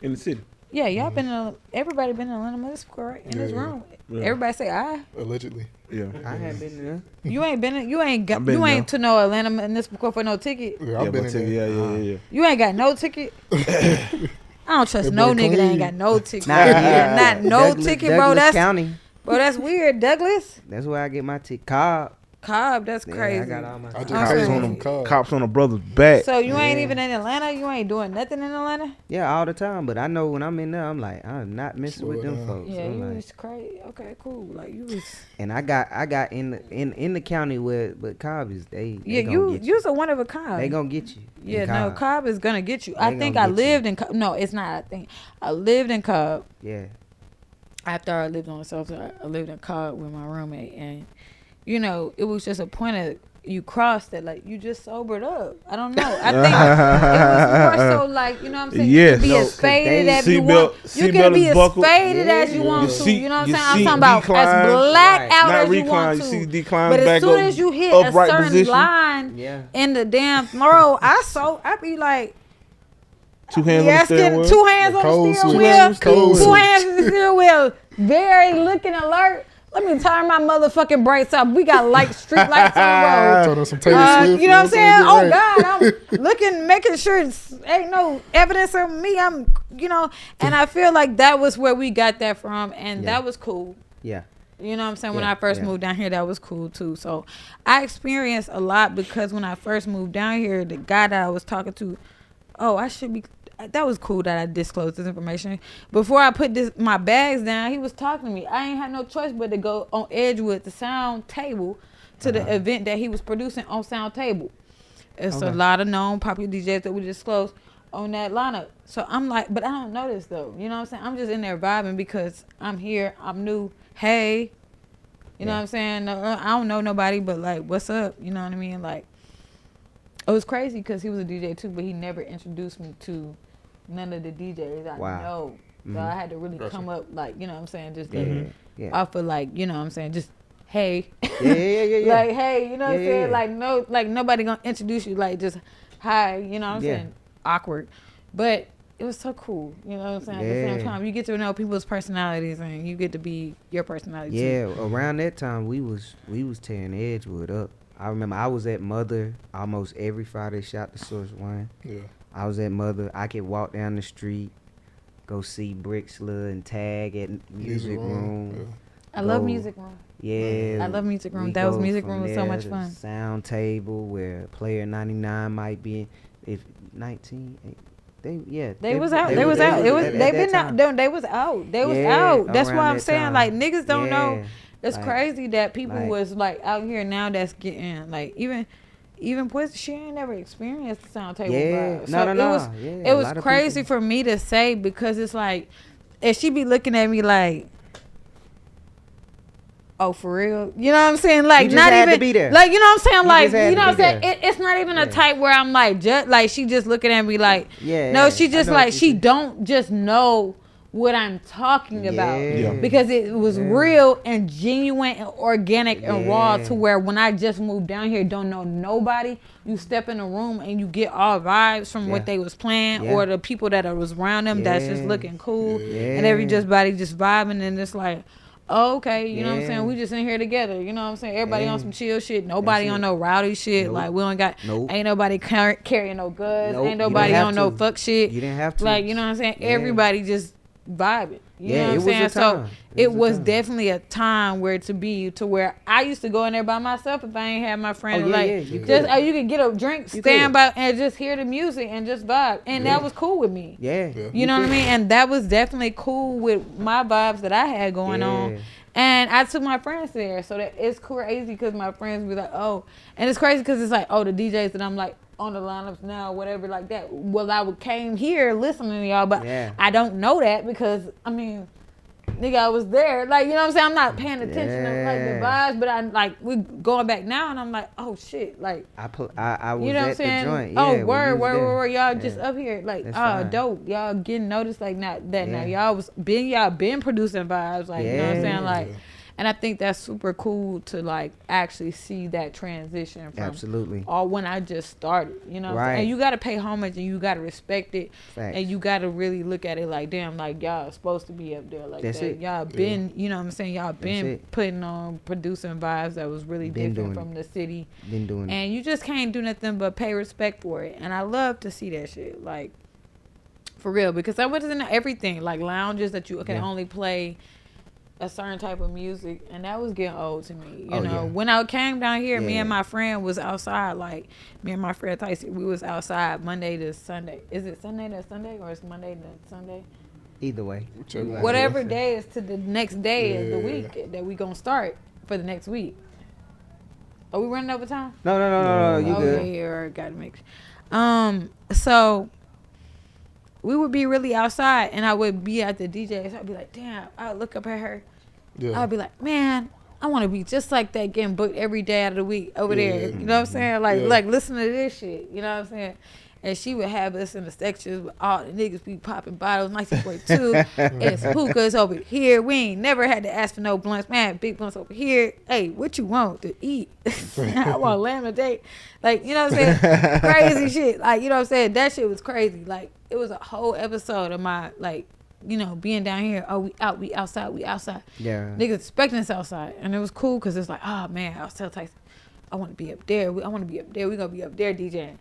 in the city. Yeah, y'all been everybody been in Atlanta Municipal Court, right? In this room. Yeah. Everybody say I. Allegedly. Yeah. I have been there. You ain't been you ain't to no Atlanta Municipal Court for no ticket. Yeah, I've been in there. Yeah. You ain't got no ticket? I don't trust no nigga that ain't got no ticket. Not no Douglas, ticket, Douglas bro. That's County. Bro, that's weird, Douglas. That's where I get my ticket. Cobb, that's crazy. I got all my cops on a brother's back. So you ain't even in Atlanta? You ain't doing nothing in Atlanta? Yeah, all the time. But I know when I'm in there, I'm like, I'm not messing with them folks. Yeah, so you like, was crazy. Okay, cool. Like you was. And I got in the county where, but Cobb is they. Yeah, you's a one of a kind. They gonna get you. Yeah, no, Cobb is gonna get you. I think I lived in Cobb. No, it's not. I think I lived in Cobb. Yeah. After I lived on the south side, I lived in Cobb with my roommate, and you know, it was just a point of, you crossed it, like you just sobered up. I don't know. I think it was more so like, you know what I'm saying? Yes. You can be as faded as you want. You can be as faded as you want to. You know what I'm saying? I'm talking about as black out as you want to. But as soon as you hit a certain line in the damn throw, I be like, 2 hands on the steering wheel. 2 hands on the steering wheel. 2 hands on the steering wheel. Very looking alert. Let me turn my motherfucking brakes up. We got street lights on the road. Some Taylor Swift, you know what I'm saying? Oh God, I'm looking, making sure ain't no evidence of me. I'm, and I feel like that was where we got that from, and that was cool. Yeah. You know what I'm saying? When I first moved down here, that was cool too. So I experienced a lot because when I first moved down here, the guy that I was talking to, that was cool that I disclosed this information. Before I put my bags down, he was talking to me. I ain't had no choice but to go on Edgewood, the sound table, to the event that he was producing on Sound Table. It's a lot of known popular DJs that we disclosed on that lineup. So I'm like, but I don't know this though. You know what I'm saying? I'm just in there vibing because I'm here. I'm new. Hey, you know what I'm saying? No, I don't know nobody, but like, what's up? You know what I mean? Like, it was crazy because he was a DJ too, but he never introduced me to none of the DJs I know. So I had to really come up, like, you know what I'm saying, just off of, like, you know what I'm saying, just, hey. Yeah. Like, hey, you know what I'm saying? Like, no, like, nobody gonna introduce you, like, just, hi, you know what I'm saying? Awkward. But it was so cool, you know what I'm saying? At the same time, you get to know people's personalities and you get to be your personality too. Yeah, around that time, we was tearing Edgewood up. I remember I was at Mother almost every Friday, shot the Source One. Yeah. I was at Mother. I could walk down the street, go see Brixler and Tag at Music Room. Yeah. I love Music Room. Yeah. I love Music Room. That was Music Room was so much fun. Sound Table where Player 99 might be, if 19. They was out. They was out. That's why I'm saying, like, niggas don't know. It's like, crazy that people was like out here now that's getting like even Poison, she ain't never experienced the Sound Table vibe. So it was crazy for me to say because it's like, and she be looking at me like, oh, for real? You know what I'm saying? Like, not even to be there. Like, you know what I'm saying? Like, you know what I'm saying? It's not even a type where I'm like, like she just looking at me like, no, she just like, she don't just know what I'm talking about because it was real and genuine and organic and raw to where when I just moved down here, don't know nobody, you step in a room and you get all vibes from what they was playing or the people that was around them that's just looking cool and everybody just vibing and it's like, oh, okay, you know what I'm saying? We just in here together, you know what I'm saying? Everybody on some chill shit, nobody on no rowdy shit, like we don't got, ain't nobody carrying no guns, ain't nobody on no fuck shit. You didn't have to. Like, you know what I'm saying? Everybody just vibing. You know what I'm saying? So it was definitely a time where to where I used to go in there by myself if I ain't had my friend. You could get a drink, stand by and just hear the music and just vibe. And that was cool with me. You know what I mean? And that was definitely cool with my vibes that I had going on. And I took my friends there. So that it's crazy because my friends be like, oh. And it's crazy because it's like, oh, the DJs that I'm like, on the lineups now, whatever like that. Well, I came here listening to y'all, but I don't know that because, I mean, nigga, I was there. Like, you know what I'm saying? I'm not paying attention to like the vibes, but I like, we going back now and I'm like, oh shit. Like, I was you know what I'm saying? The joint. Oh, word. Y'all just up here. Like, dope. Y'all getting noticed like not that now. Y'all been producing vibes. Like, you know what I'm saying? Like, and I think that's super cool to like actually see that transition from or when I just started, you know, and you got to pay homage and you got to respect it. And you got to really look at it like, damn, like y'all supposed to be up there like that. Y'all been, you know what I'm saying? Y'all been putting on producing vibes that was really different from the city. Been doing and you just can't do nothing but pay respect for it. And I love to see that shit, like for real, because I was in everything, like lounges that you can only play a certain type of music, and that was getting old to me. You know, when I came down here, me and my friend was outside. Like me and my friend Tyson, we was outside Monday to Sunday. Is it Sunday to Sunday or is Monday to Sunday? Either way, whatever day is to the next day of the week that we gonna start for the next week. Are we running over time? No. You good? Okay, gotta make. So we would be really outside and I would be at the DJs. I'd be like, damn, I would look up at her. I'd be like, man, I want to be just like that, getting booked every day out of the week over there. You know what I'm saying? Like listening to this shit. You know what I'm saying? And she would have us in the sections with all the niggas be popping bottles. 1942. It's hookahs over here. We ain't never had to ask for no blunts. Man, big blunts over here. Hey, what you want to eat? I want lamb a day. Like, you know what I'm saying? Crazy shit. Like, you know what I'm saying? That shit was crazy. Like, it was a whole episode of my, like, you know, being down here. Oh, we out, we outside, we outside. Yeah. Niggas expecting us outside. And it was cool because it's like, oh, man, I was telling Tyson, I want to be up there. I want to be up there. We going to be up there DJing.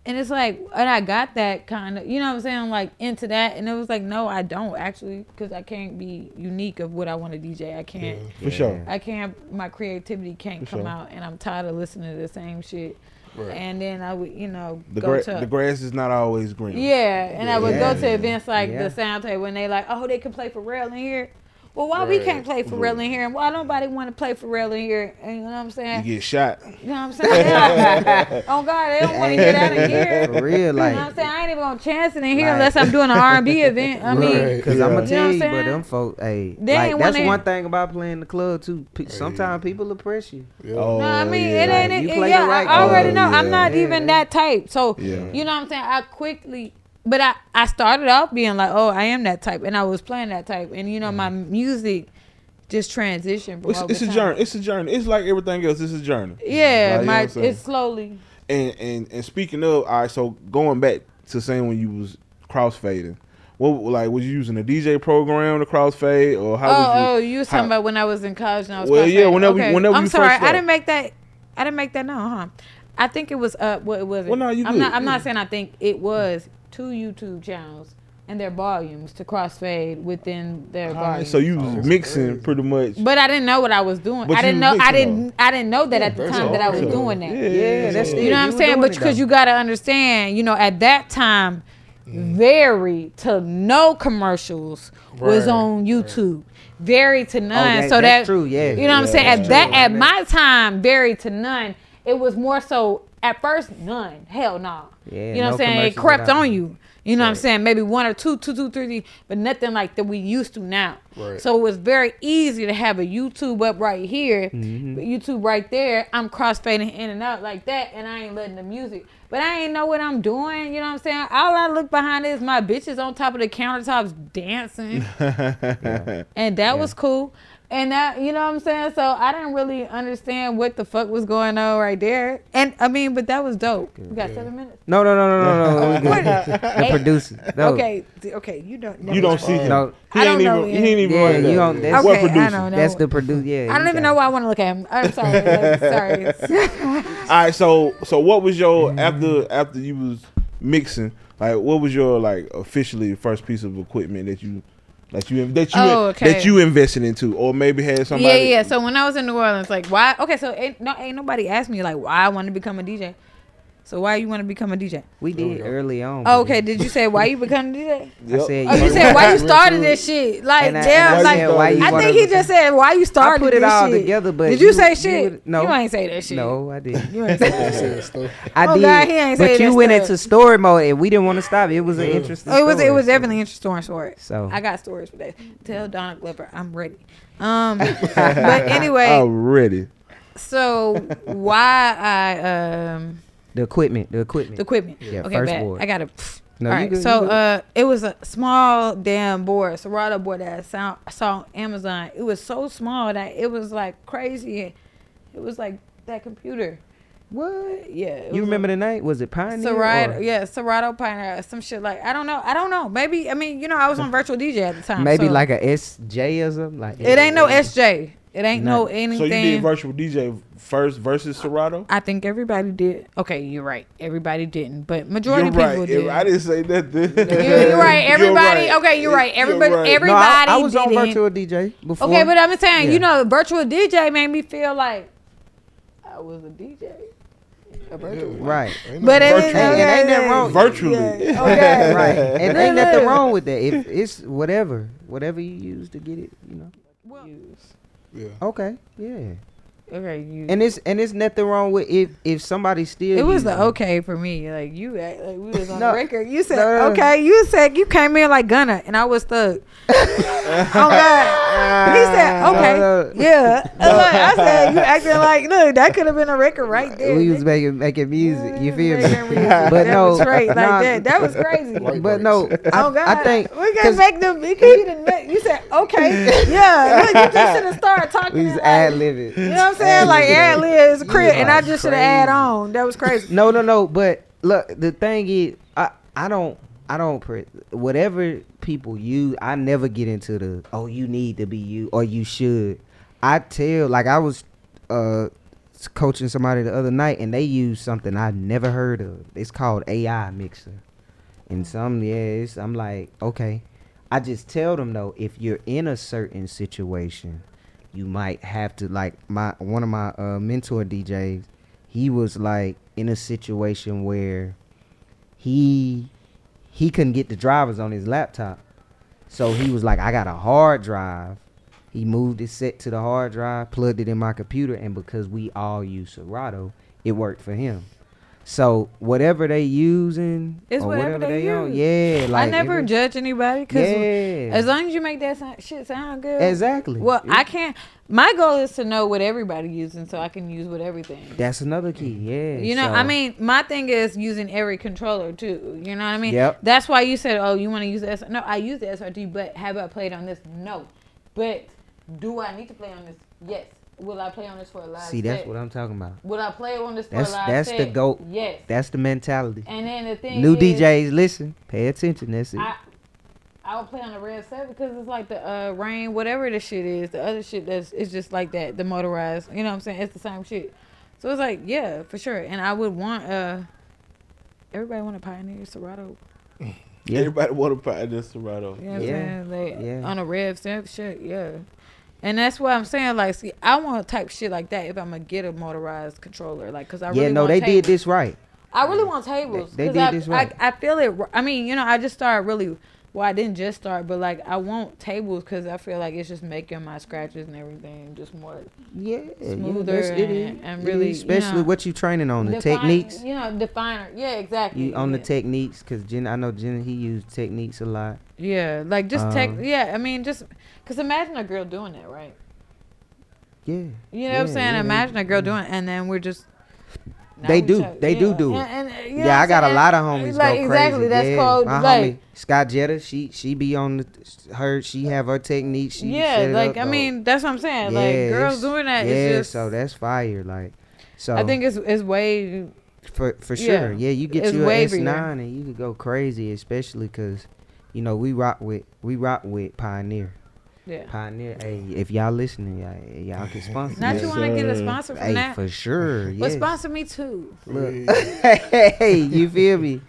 And it's like, and I got that kind of, you know what I'm saying, like into that. And it was like, no, I don't actually, because I can't be unique of what I want to DJ. I can't. Yeah, for sure. I can't, my creativity can't come out. And I'm tired of listening to the same shit. Right. And then I would, you know, the grass is not always green. Yeah. And I would go to events like the Soundtape when they like, oh, they can play for real in here. Well, why we can't play for real in here, and why nobody want to play for real in here? And you know what I'm saying? You get shot. You know what I'm saying? Yeah. Oh God, they don't want to hear that in here. For real, like. You know what I'm saying? I ain't even gonna chance it in here unless I'm doing an R&B event. I mean, because I'm gonna tell you, but them folks, hey, they like that's one thing about playing the club too. Sometimes people oppress you. No, I mean it ain't. I already know. I'm not even that type. So you know what I'm saying? I quickly. But I started off being like, oh, I am that type, and I was playing that type, and you know my music just transitioned. It's a journey. It's a journey. It's like everything else. It's a journey. Yeah, like, it's slowly. And speaking of, all right, so going back to saying when you was crossfading, what like was you using a DJ program to crossfade, or how? Oh, you was talking about when I was in college and I was. Well, yeah, whenever I'm you sorry, first I didn't make that known, huh? I think it was what it was. Well, no, I'm not saying I think it was 2 YouTube channels and their volumes to crossfade within their volumes. So you was mixing pretty much. But I didn't know what I was doing. I didn't know that at the time that I was doing that. Yeah, that's you know what I'm saying? But because you got to understand, you know, at that time, very to no commercials was on YouTube. Very to none. So that's true. Yeah. You know what I'm saying? At my time, very to none. It was more so at first none. Hell no. Yeah, you know what I'm saying? It crept on you. You know what I'm saying? Maybe 1 or 2, 3, but nothing like that we used to now. Right. So it was very easy to have a YouTube up right here, but YouTube right there. I'm crossfading in and out like that, and I ain't letting the music. But I ain't know what I'm doing. You know what I'm saying? All I look behind is my bitches on top of the countertops dancing, and that was cool. And that, you know what I'm saying? So I didn't really understand what the fuck was going on right there. And I mean, but that was dope. We got 7 minutes? No. The producer. No. Okay. You don't. You don't see him. No. He ain't even right there. That's what producer? I don't know. That's the producer. Yeah. I don't even know why I want to look at him. I'm sorry. Sorry. All right. So what was your after you was mixing? Like, what was your like officially first piece of equipment that you invested into, or maybe had somebody? Yeah. So when I was in New Orleans, like, why? Okay, so ain't nobody asked me like why I wanted to become a DJ. So why you want to become a DJ? We did early on. Oh, okay, did you say why you become a DJ? Yep. I said. Oh, you said why you started this shit? Like, damn, like I think he just said why you started. I put it this all shit. Together, but did you say shit? No, you ain't say that shit. No, I didn't. You ain't say that shit. I did. God, he ain't say but you that went stuff. into story mode, and we didn't want to stop. It was an interesting. It was definitely interesting story. So I got stories for that. Tell Donna Glover I'm ready. But anyway, I'm ready. So why I The equipment. Yeah, okay, first bad. board. I got to. No, all right. So it was a small damn board, Serato board that I saw on Amazon. It was so small that it was like crazy. It was like that computer. What? Yeah. You remember the name? Was it Pioneer? Serato. Yeah, Serato Pioneer. Some shit like I don't know. Maybe I was on virtual DJ at the time. Maybe like a SJ or something like. It ain't no SJ. It ain't no anything. So you did virtual DJ first versus Serato? I think everybody did. Okay, you're right. Everybody didn't, but majority of people did. I didn't say that. You're right. Everybody. Okay, you're right. Everybody. No, I was didn't. on virtual DJ before. Okay, but I'm saying, you know, virtual DJ made me feel like I was a DJ. Right. But it ain't that wrong. Virtually. Yeah. Okay. Right. And ain't nothing wrong with that. If it's whatever you use to get it, you know. Yeah. Okay. Yeah. Okay. And it's nothing wrong with if somebody still. It was the okay for me. Like you act like we was on the record. You said okay. You said you came in like Gunna, and I was stuck. Oh God. said, okay, yeah. I said, you acting like, look, that could have been a record right there. We was making music. You feel me? But But no, straight like nah, that. That was crazy. But no, I think we can make them. You said, okay, yeah. Look, you just should have started talking. we was like, ad libbing. You know what I'm saying? Like ad lib is a crib, and I just should have add on. That was crazy. No. But look, the thing is, I don't. Whatever people use, I never get into the you need to be you or you should. I tell, like I was coaching somebody the other night and they used something I never heard of. It's called AI mixer. And I'm like, okay. I just tell them though, if you're in a certain situation, you might have to, like one of my mentor DJs, he was like in a situation where he couldn't get the drivers on his laptop. So he was like, I got a hard drive. He moved his set to the hard drive, plugged it in my computer, and because we all use Serato, it worked for him. So whatever they using, it's or whatever they use. on, yeah. Like I never judge anybody because yeah. as long as you make that shit sound good. Exactly. Well, I can't. My goal is to know what everybody using so I can use what everything. That's another key, yeah. You know, I mean, my thing is using every controller too. You know what I mean? Yep. That's why you said, oh, you want to use the SRT. No, I use the SRT, but have I played on this? No. But do I need to play on this? Yes. Will I play on this for a live set? See, that's what I'm talking about. Will I play on this for a live set? That's the GOAT. Yes. That's the mentality. And then the thing New is, DJs, listen, pay attention. That's it. I would play on the Red 7 because it's like the Rain, whatever the shit is. The other shit it's just like that, the motorized. You know what I'm saying? It's the same shit. So it's like, yeah, for sure. And I would want everybody want to pioneer Serato. Yeah. Everybody want to pioneer Serato. You know what I'm saying? Like, on a Red 7 shit, yeah. And that's why I'm saying, like, see, I want to type shit like that if I'm going to get a motorized controller. Like, because I really want they tables. did this right. I really want tables. They did this right. I feel it. I mean, you know, I just started really, well, I didn't just start, but, like, I want tables because I feel like it's just making my scratches and everything just more smoother and really, especially, you know, what you training on, the techniques. You know, definer. Yeah, exactly. On the techniques, because I know Jen, he used techniques a lot. Yeah, like just I mean, just because imagine a girl doing that, right? Yeah. You know what I'm saying? Imagine a girl doing it, and then we're just. They do it. And, you know I got a lot of homies like, go exactly, crazy. that's called my like homie Scott Jetta. She be on she have her techniques. She set it like up, I mean, that's what I'm saying. Like girls doing that is just. So that's fire. Like, so I think it's way. For sure. Yeah, you get you an S9 bigger. and you could go crazy, especially because, you know, we rock with Pioneer. Yeah. Pioneer, hey, if y'all listening, y'all can sponsor. Not you want to get a sponsor from that? For sure. But sponsor me too. Look, hey, you feel me?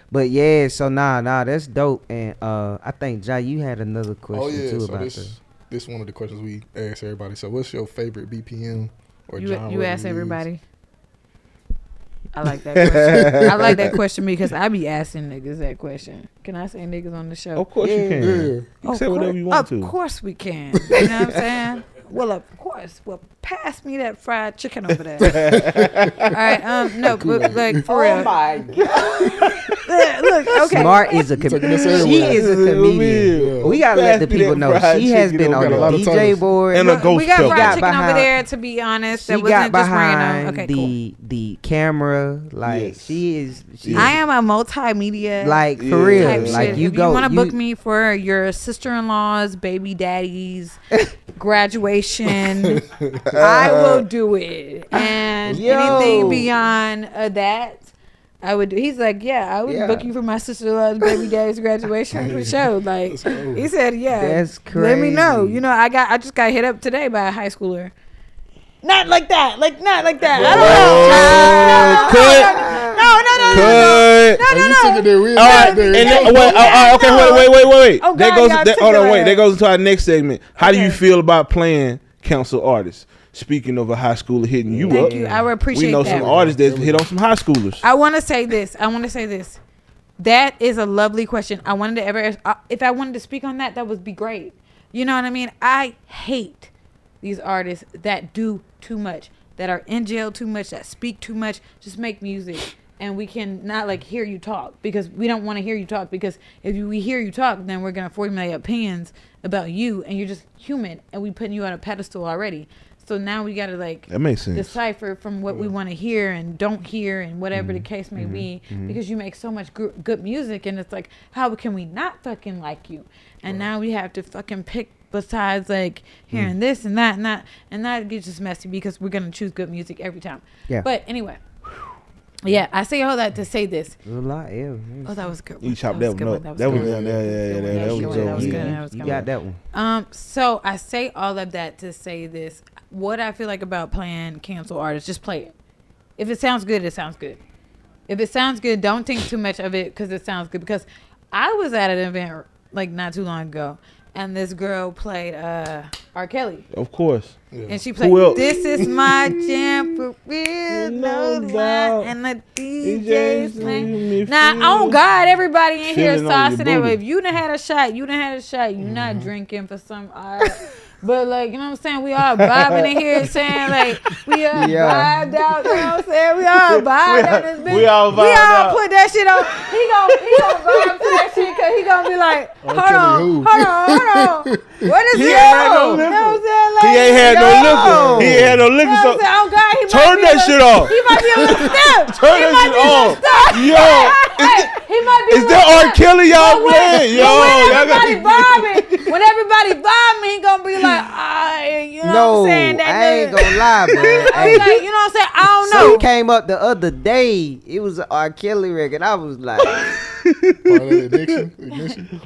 But yeah, so nah, that's dope. And I think Jai, you had another question too about this. This one of the questions we ask everybody. So, what's your favorite BPM or genre? You ask everybody. I like that question. I like that question because I be asking niggas that question. Can I say niggas on the show? Of course you can. You can say whatever you want to. Of course we can. You know what I'm saying? Well, of course. Well, pass me that fried chicken over there. All right. No, but like for real. Oh my god. Look, okay. Smart is a comedian. She is a comedian. We gotta let the people know she has been on the DJ board. And a ghost we got pepper. fried chicken over there. To be honest, that she wasn't got just random. behind Okay, the camera. Like she is. I am a multimedia. Like for real. Type Like shit. you if go. You want to book me for your sister-in-law's baby daddy's graduation? I will do it. And anything beyond that, I would do. He's like, I would book you for my sister-in-law's baby daddy's graduation for sure. Like he said, that's crazy. Let me know. You know, I just got hit up today by a high schooler. Not like that. Like not like that. I don't know. Wait. Oh, That goes into our next segment. How do you feel about playing council artists? Speaking of a high schooler hitting you up, thank you. I would appreciate that. We know some artists that hit on some high schoolers. I want to say this. That is a lovely question. I wanted to if I wanted to speak on that, that would be great. You know what I mean? I hate these artists that do too much, that are in jail too much, that speak too much, just make music. and we can not like hear you talk because we don't want to hear you talk, because if we hear you talk, then we're gonna formulate opinions about you, and you're just human, and we putting you on a pedestal already. So now we gotta like that makes sense. Decipher from what we want to hear and don't hear, and whatever the case may be, because you make so much good music, and it's like, how can we not fucking like you? And now we have to fucking pick besides like hearing this and that and that, and that gets just messy because we're gonna choose good music every time. Yeah. But anyway. Yeah, I say all that to say this. A lot, yeah. Oh, that was good. You chopped that one up. That was good. That was good. You got that one. So I say all of that to say this. What I feel like about playing cancel artists, just play it. If it sounds good, it sounds good. If it sounds good, don't think too much of it because it sounds good. Because I was at an event like not too long ago, and this girl played R. Kelly. Of course. Yeah. And she played, "This is my jam for real, no lie," and the DJ's playing. Now, on God, everybody in here saucing it. If you done had a shot, you done had a shot. You not drinking for some art. But like, you know what I'm saying? We all vibing in here saying like, we all vibed out, you know what I'm saying? We all vibed out this bitch. We all put that shit on. He gonna vibe to that shit because he gonna be like, hold on. What is it? You know what I'm saying? Like, he ain't had no liquor. He ain't had no liquor. So oh God, turn that shit off. He might be a little stiff. Turn that shit off. Yo, he might be. Is that R. Kelly y'all playing? Yo, when everybody vibing, he gonna be like, you know what I'm saying? I ain't gonna lie, bro. Hey, like, you know what I'm saying? I don't know. Some came up the other day. It was an R. Kelly record. I was like, Ignition.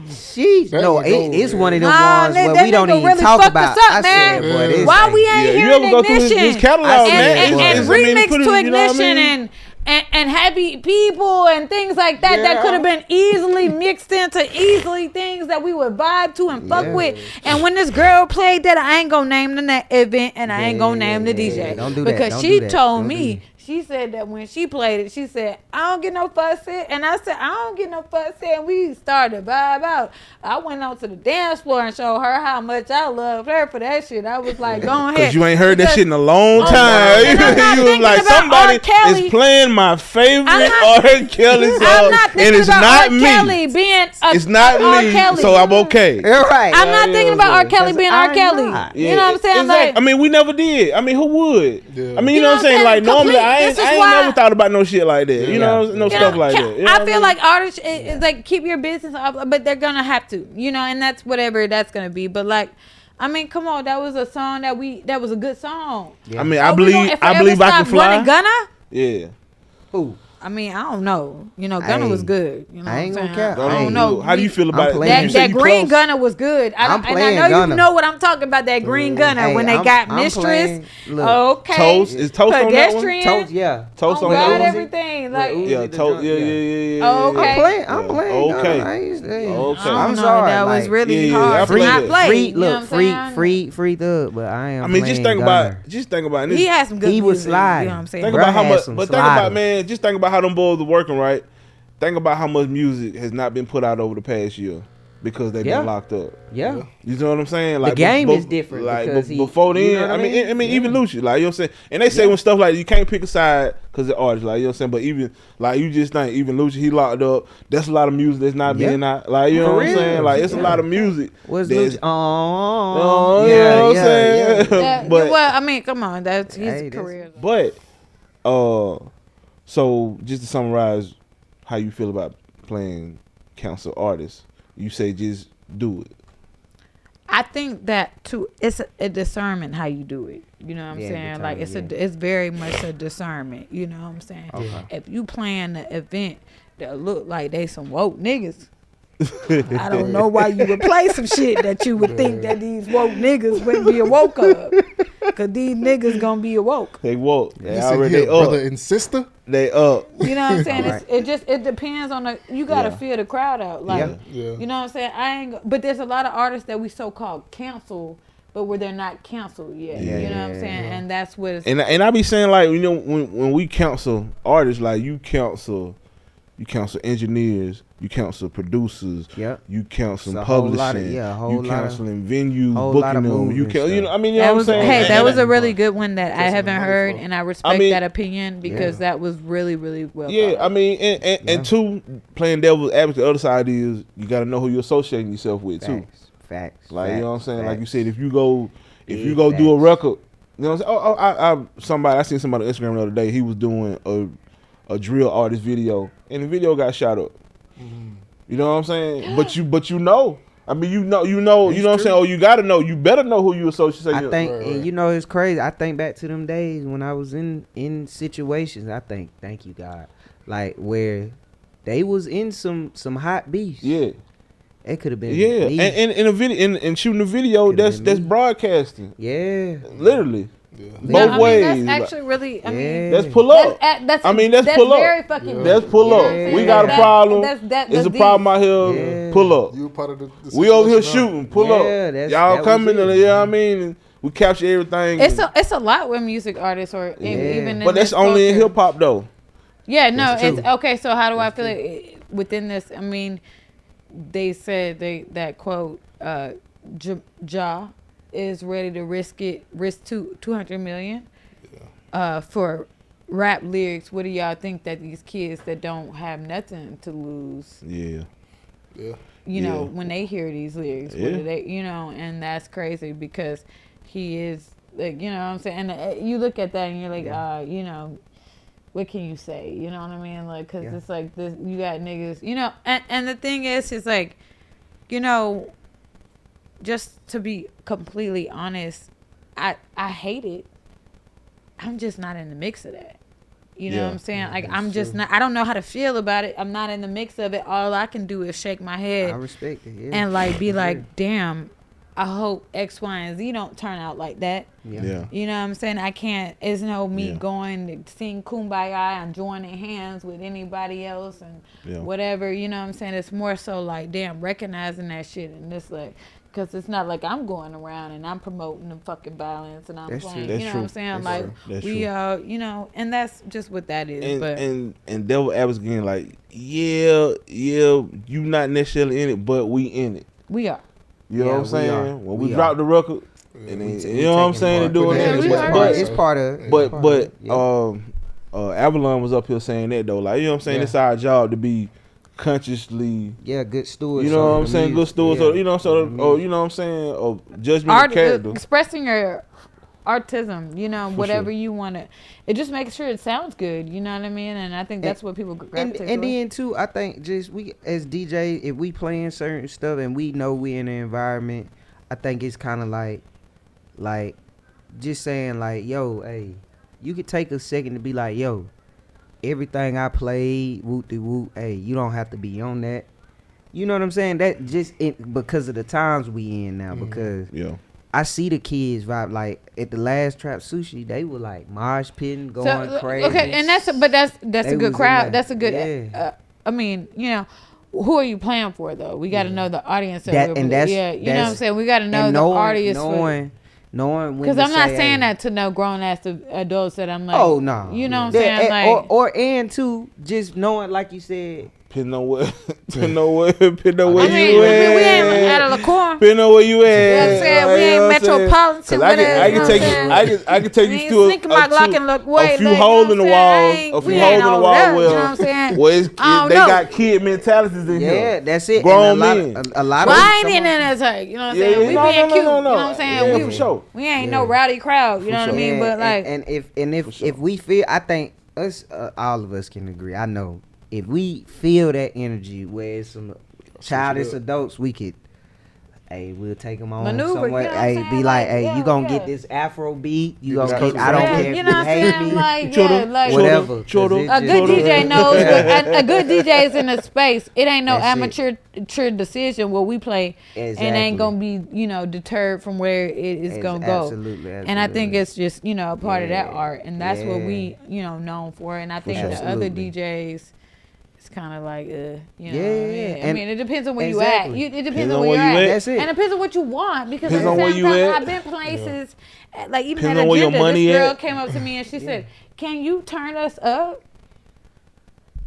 Sheesh. No, it's one of them ones where we don't even really talk about. I said, boy, why we ain't hearing Ignition? His catalog, man. And remix to Ignition and Happy People and things like that that could have been easily mixed into easily things that we would vibe to and fuck with. And when this girl played that, I ain't gonna name the event and I ain't gonna name the DJ. Don't do that. Because she told me, she said that when she played it, she said, I don't get no fuss it. And I said, I don't get no fuss it. And we started to vibe out. I went out to the dance floor and showed her how much I loved her for that shit. I was like, go ahead. Because you ain't heard that shit in a long time. You was like, somebody is playing my favorite R. Kelly song. I'm not thinking and it's about not R. me. Kelly being it's not R. me, Kelly. so I'm okay. Right. I'm not thinking about R. Kelly being R. Kelly. You know what I'm saying? Like, I mean, we never did. I mean, who would? Yeah. I mean, you know what I'm saying? Like, normally, I ain't never thought about no shit like that. You know, no stuff like that. You know I feel like artists, it's like, keep your business up, but they're gonna have to, you know, and that's whatever that's gonna be. But like, I mean, come on, that was a song that was a good song. Yeah. I mean, I believe I can fly. Gunna? Yeah. Who? I mean, I don't know. You know, Gunna was good. You know I ain't gonna care. I don't know. How do you feel about that green Gunna was good. I know you know what I'm talking about. That green Gunna when they got Mistress. Okay. Toast is Toast on that one. Toast, yeah. Toast on that one. Everything like Toast. Yeah. Okay. I'm playing. Okay. I'm sorry. That was really hard to not play. Free thug, but I am. I mean, just think about this. He had some good. He was sliding. You know what I'm saying? Think about how much. But think about, man. Just think about how them boys are working, right? Think about how much music has not been put out over the past year because they've been locked up. Yeah. You know what I'm saying? Like the game is different. Like before then, you know I mean, even Lucci, like you know what I'm saying. And they say when stuff like you can't pick a side because the artist, like you know what I'm saying. But even like you just think even Lucci, he locked up. That's a lot of music that's not being out. Like you know what I'm saying? Like it's a lot of music. What's Lucci? Oh, you know what I'm saying? But well, I mean, come on, that's his career. But so just to summarize how you feel about playing council artists, you say just do it. I think that too, it's a discernment how you do it. You know what I'm saying? Like it's very much a discernment. You know what I'm saying? Okay. If you plan the event that look like they some woke niggas, I don't know why you would play some shit that you would think that these woke niggas wouldn't be awoke of. Cause these niggas gonna be awoke. They woke. They already brother and sister. They up. You know what I'm saying? Right. It depends on you gotta feel the crowd out. Like you know what I'm saying? But there's a lot of artists that we so called cancel, but where they're not canceled yet. You know what I'm saying? And that's what it's and I be saying, like, you know, when we counsel artists, like you counsel you count some engineers, you count some producers, you count some a whole publishing, lot of, you counseling venues, whole booking lot of them, you movement can, you know, stuff. I mean, you know what I'm saying? Hey, that And was a really good one that I haven't heard, and I respect mean, that opinion because that was really, really well. Yeah, I mean, and two, playing devil's advocate, the other side is you got to know who you're associating yourself with too. Facts. Like, facts, you know what I'm saying? facts. Like you said, if you go do a record, you know what I'm saying? I seen somebody on Instagram the other day. He was doing a drill artist video, and the video got shot up. You know what I'm saying? But you know. I mean, you know what I'm saying? Oh, you gotta know. You better know who you associate. I think, and you know, it's crazy. I think back to them days when I was in situations. I think, thank you God, like where they was in some hot beefs. Yeah, it could have been. Yeah, me. and in a video, and shooting a video, that's broadcasting. Yeah, literally. Yeah. Both ways. That's actually really. I mean, that's pull up. That's that's pull up. Very fucking. That's pull up. We got a problem. It's a problem out here. Pull up. You part of the we over here shooting. Pull up. Y'all coming? You know what I mean? We capture everything. It's a lot with music artists or even. But that's only in hip hop though. Yeah, no, it's okay. So how do I feel it within this? I mean, they said that quote, Ja is ready to risk 200 million for rap lyrics. What do y'all think that these kids that don't have nothing to lose? Yeah. You know, when they hear these lyrics, what do they? You know, and that's crazy because he is like, you know what I'm saying. And you look at that and you're like, you know. What can you say? You know what I mean? Like, cause it's like this. You got niggas. You know, and the thing is, it's like, you know, just to be completely honest, I hate it. I'm just not in the mix of that. You know what I'm saying? Like, I'm just not. I don't know how to feel about it. I'm not in the mix of it. All I can do is shake my head. I respect it. Yeah. And like be like, damn. I hope X, Y, and Z don't turn out like that. Yeah. You know what I'm saying? I can't, it's no me going to sing Kumbaya and joining hands with anybody else and whatever. You know what I'm saying? It's more so like, damn, recognizing that shit and this like, because it's not like I'm going around and I'm promoting the fucking violence and I'm playing. You know what I'm saying? Like, we you know, and that's just what that is. And but and devil advocates again, like, you not necessarily in it, but we in it. We are. You know what I'm saying? When we drop the record, and you know what I'm saying, and doing that. It's part of it. But Avalon was up here saying that though, like, you know what I'm saying, it's our job to be consciously good stewards. You know what I'm saying, good stewards. Or, you know, or you know what I'm saying, or judgment of character. Expressing your artism, you know, whatever you want to. It just makes sure it sounds good. You know what I mean? And I think that's what people gravitate and then too, I think just we as DJ, if we playing certain stuff and we know we in the environment, I think it's kind of like just saying like, yo, hey, you could take a second to be like, yo, everything I played, whoop de whoop, hey, you don't have to be on that. You know what I'm saying? That just because of the times we in now. Because I see the kids vibe like at the last Trap Sushi, they were like mosh pitting, going crazy. Okay, and that's a good crowd. That's a good. I mean, you know, who are you playing for though? We got to know the audience. You know what I'm saying. We got to know the audience. Knowing when because I'm not saying that to no grown ass adults that I'm like, oh no, you know what I'm saying, like, or too, just knowing like you said. Depending on where you at. We ain't at a liquor. Depending on where you at. You know what I'm saying? We ain't metropolitan. I can take you to a few holes in the wall. A few holes in the wall where they got kid mentalities in here. Yeah, that's it. Grown men. A lot of I ain't in that type. You know what I'm saying? We being cute. You know what I'm saying? Yeah, for sure. We ain't no rowdy crowd. You know what I mean? But like, and if we feel, I think us all of us can agree. I know. If we feel that energy where it's some childish adults, we could, hey, we'll take them on somewhere. You know be like, hey, you gonna get this Afro beat. You gonna get, I don't care if you hate me. Like, whatever. A good DJ knows. A good DJ is in a space. It ain't no amateur decision what we play, and ain't gonna be, you know, deterred from where it is gonna go. Absolutely. And I think it's just, you know, a part of that art, and that's what we, you know, known for. And I think the other DJs. It's kind of like, you know, I mean, it depends on where you at. It depends on where you're at. That's it. And it depends on what you want. Because depends on where you at. I've been places, like even depends at on Agenda, this girl at. came up to me and she said, "Can you turn us up?"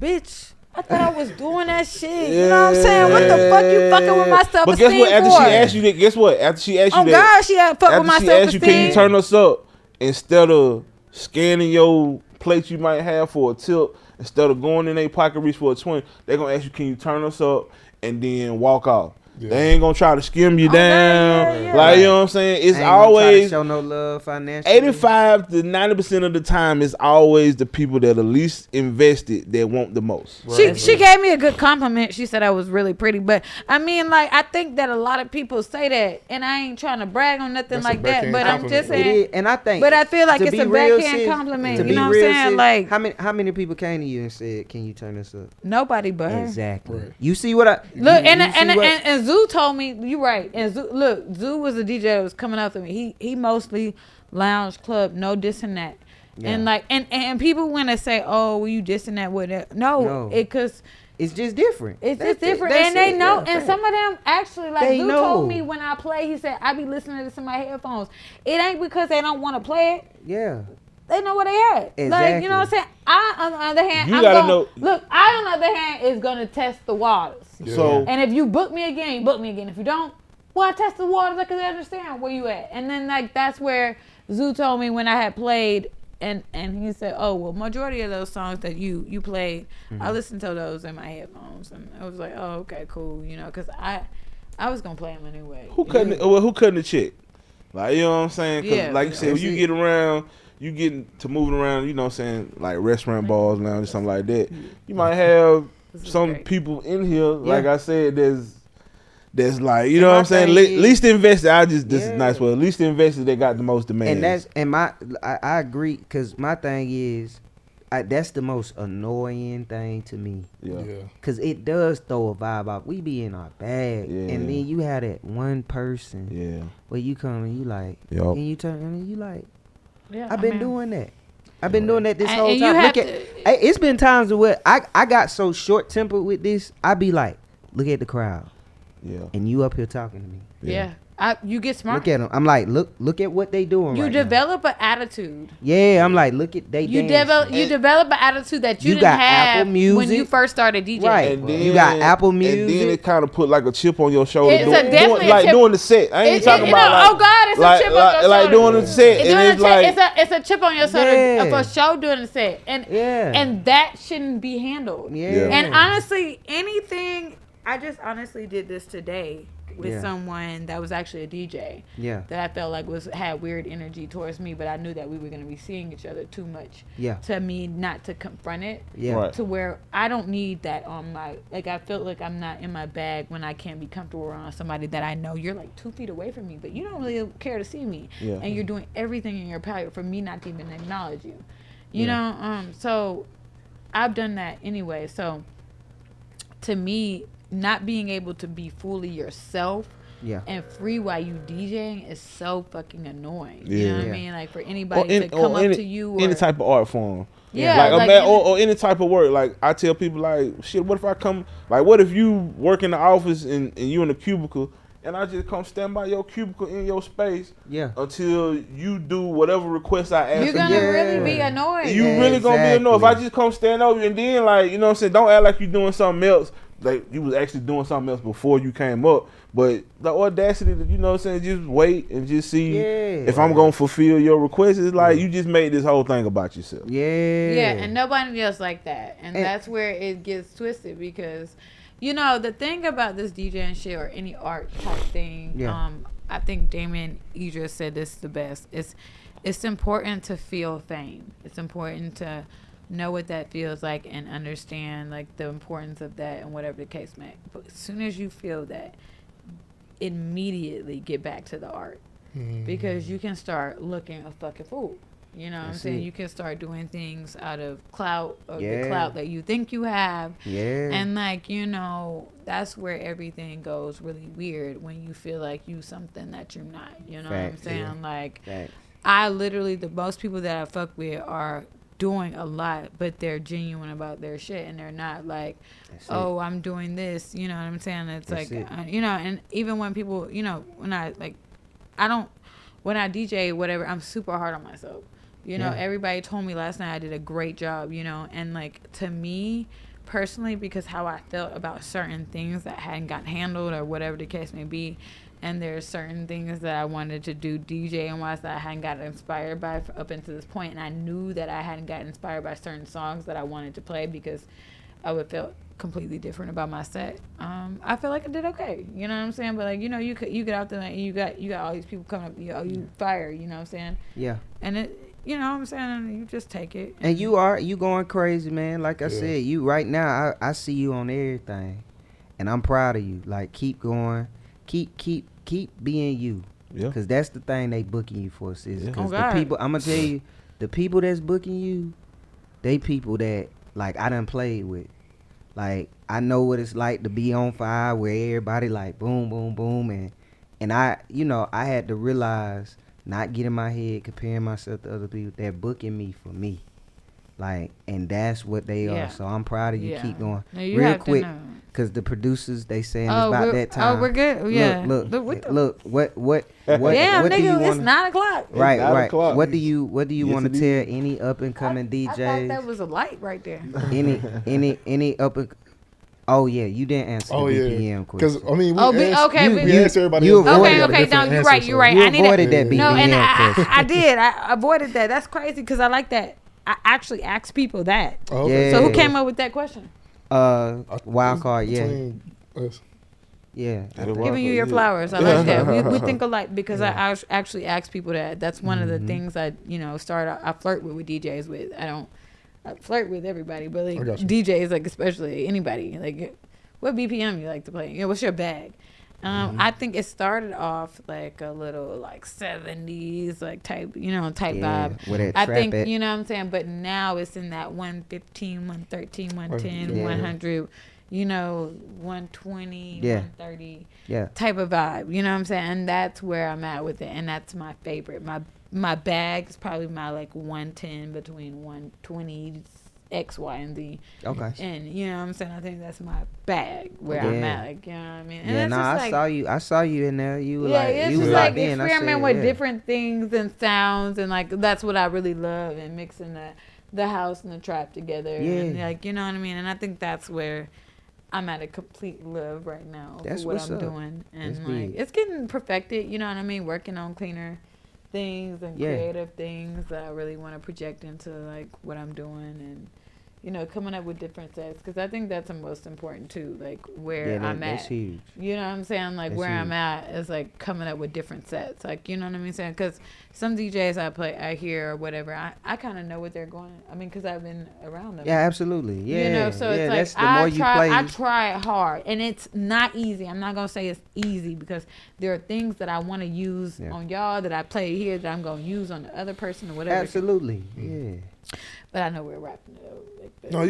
Bitch, I thought I was doing that shit. You know what I'm saying? What the fuck you fucking with my self-esteem But guess what? After for? she asked you that, guess what? After she asked you Oh that, God, she had fuck with my after she asked you, can you self-esteem. turn us up instead of scanning your plate you might have for a tip, instead of going in their pocket reach for a 20, they're gonna ask you, can you turn us up, and then walk off. Yeah. They ain't gonna try to skim you down. yeah. Like, you know what I'm saying? It's Ain't gonna try to always show no love financially. 85 to 90% of the time, it's always the people that are least invested that want the most. She gave me a good compliment. She said I was really pretty, but I mean, like, I think that a lot of people say that, and I ain't trying to brag on nothing That's a like that. backhand But I'm compliment. just saying, and I think, but I feel like to it's be a real, backhand sis, compliment. to You be know what I'm real, saying? sis, Like, how many people came to you and said, "Can you turn us up?" nobody but her. Exactly. Right. You see what I Look, you and see what- and Zoo told me, you right. And Zoo was a DJ that was coming up to me. He mostly lounge club, no this and that. Yeah. And like and people when they say, oh, well, you this and that with it. No. It cause it's just different. it's That's just different. That's And they it. know, Yeah, and fact. some of them actually, like They Zoo know. told me when I play, he said, I be listening to this in my headphones. It ain't because they don't want to play it. Yeah. They know where they at. Like, you know what I'm saying? I, on the other hand, You I'm gotta gonna, know- look, I, on the other hand, is going to test the waters. So And if you book me again, you book me again. If you don't, well, I test the waters. I can understand where you at. And then, like, that's where Zoo told me when I had played, and he said, oh, well, majority of those songs that you played, I listened to those in my headphones. And I was like, oh, okay, cool. You know, because I was going to play them anyway. who cutting the check? Like, you know what I'm saying? 'Cause Yeah, like you said, when you it. get around, you get to moving around, you know what I'm saying, like restaurant bars, lounge, something like that. You might have This is some great. people in here, like I said, there's like, you And know what my I'm saying, thing is- least invested. This is Yeah. nice word. Least invested, they got the most demand. And I agree, because my thing is, that's the most annoying thing to me. yeah. Because it does throw a vibe off. We be in our bag. Yeah. And then you have that one person Yeah. where you come and you like, Yup. and you turn and you like, Yeah, I've been doing that. I've been doing that this And- whole and you time. have Look at, hey, it's been times where I got so short tempered with this. I be like, look at the crowd, Yeah. and you up here talking to me. Yeah. You get smart. Look at them. I'm like, look at what they doing. You right now. develop an attitude. Yeah, I'm like, look at they. You dancing. develop an attitude that you You didn't got have Apple Music. when you first started DJing. Right. And then You got Apple And then Music. it kind of put like a chip on your shoulder. It's definitely a chip. doing the set. I ain't talking about like, oh God, it's like, a chip on your like shoulder. doing the set. It's, And doing it's a like, chip, it's a chip on your shoulder Yeah. for show doing the set, and that shouldn't be handled. Yeah. And honestly, I just honestly did this today with Yeah. someone that was actually a DJ. Yeah. That I felt like had weird energy towards me, but I knew that we were gonna be seeing each other too much. Yeah. To me, not to confront it. Yeah. Right. To where I don't need that on my, like, I feel like I'm not in my bag when I can't be comfortable around somebody that I know you're like 2 feet away from me, but you don't really care to see me. Yeah. And you're doing everything in your power for me not to even acknowledge you. You know, so I've done that anyway. So to me, not being able to be fully yourself and free while you DJing is so fucking annoying. You know what I mean? Like, for anybody to come up to you or any type of art form. Yeah, or any type of work. Like, I tell people, like, shit, what if I come, like, what if you work in the office and you in a cubicle, and I just come stand by your cubicle in your space until you do whatever request I ask. you're gonna really be annoyed. You really gonna be annoyed. If I just come stand over you and then, like, you know what I'm saying, don't act like you doing something else. Like, you was actually doing something else before you came up. But the audacity to, you know what I'm saying, just wait and just see if I'm gonna fulfill your request. Is like, you just made this whole thing about yourself. Yeah, and nobody else like that. And that's where it gets twisted, because, you know, the thing about this DJing shit or any art type thing, I think Damien Idris said this the best. It's important to feel fame. It's important to know what that feels like and understand, like, the importance of that and whatever the case may. But as soon as you feel that, immediately get back to the art, because you can start looking a fucking fool. You know what I'm saying? You can start doing things out of clout, or the clout that you think you have. And, like, you know, that's where everything goes really weird, when you feel like you something that you're not. You know what I'm saying? Like, I literally, the most people that I fuck with are doing a lot, but they're genuine about their shit, and they're not like, oh, I'm doing this. You know what I'm saying? It's like, you know, and even when people, you know, when I DJ, whatever, I'm super hard on myself. You know, everybody told me last night I did a great job, you know, and, like, to me, personally because how I felt about certain things that hadn't got handled or whatever the case may be. And there's certain things that I wanted to do DJing wise that I hadn't got inspired by up until this point. And I knew that I hadn't got inspired by certain songs that I wanted to play because I would feel completely different about my set. I feel like I did okay. You know what I'm saying? But like, you know, you get out there and you got all these people coming up, you fire, you know what I'm saying? Yeah. And it, you know what I'm saying? You just take it. And you going crazy, man. Like I said, you right now, I see you on everything. And I'm proud of you. Like, keep going. Keep being you. Yeah. Because that's the thing they booking you for, sis. Because the people, I'm going to tell you, the people that's booking you, they people that, like, I done played with. Like, I know what it's like to be on fire where everybody like boom, boom, boom. And I, you know, I had to realize, not get in my head comparing myself to other people. They're booking me for me. Like, and that's what they are. So I'm proud of you. Keep going. No, you real have quick. To know. Cause the producers, they saying it's about that time. Oh, we're good. Yeah. Look, what Damn, what nigga, do you it's want? 9 o'clock. Right, right. o'clock. What do you want to tell any up and coming DJs? I thought that was a light right there. any up and oh yeah, you didn't answer the BPM question. Because I mean, we asked everybody. Okay. No, you're right. You avoided that BPM no, and question. I did. I avoided that. That's crazy because I like that. I actually asked people that. Oh, okay. So who came up with that question? Wild card, yeah. Us. Yeah, giving you your flowers. I like that. We think alike because I actually ask people that. That's one of the things I I flirt with DJs with. I flirt with everybody, but like DJs, like especially anybody. Like, what BPM you like to play? You know, what's your bag? I think it started off like a little like 70s like type vibe. With that I think you know what I'm saying, but now it's in that 115, 113, 110, 100. 120, 130 type of vibe. You know what I'm saying? And that's where I'm at with it. And that's my favorite. My bag is probably my like 110 between 120 X, Y, and Z. Okay. And you know what I'm saying? I think that's my bag where I'm at. Like, you know what I mean? And I saw you in there. You were it's just like experiment with different things and sounds, and like that's what I really love, and mixing the house and the trap together. Yeah. And like, you know what I mean? And I think that's where I'm at a complete love right now for what I'm doing. And that's like it's getting perfected, you know what I mean? Working on cleaner things and creative things that I really want to project into like what I'm doing, and coming up with different sets, because I think that's the most important too, like where I'm at. That's huge. You know what I'm saying? Like that's where huge. I'm at is like coming up with different sets, like you know what I mean saying, because some DJs I hear or whatever, I kind of know what they're going. I mean, because I've been around them. Yeah, absolutely. Yeah, so it's like that's the more you play. I try hard, and it's not easy. I'm not gonna say it's easy, because there are things that I want to use on y'all that I play here that I'm gonna use on the other person or whatever. Absolutely. Yeah. But I know we're wrapping it up. No,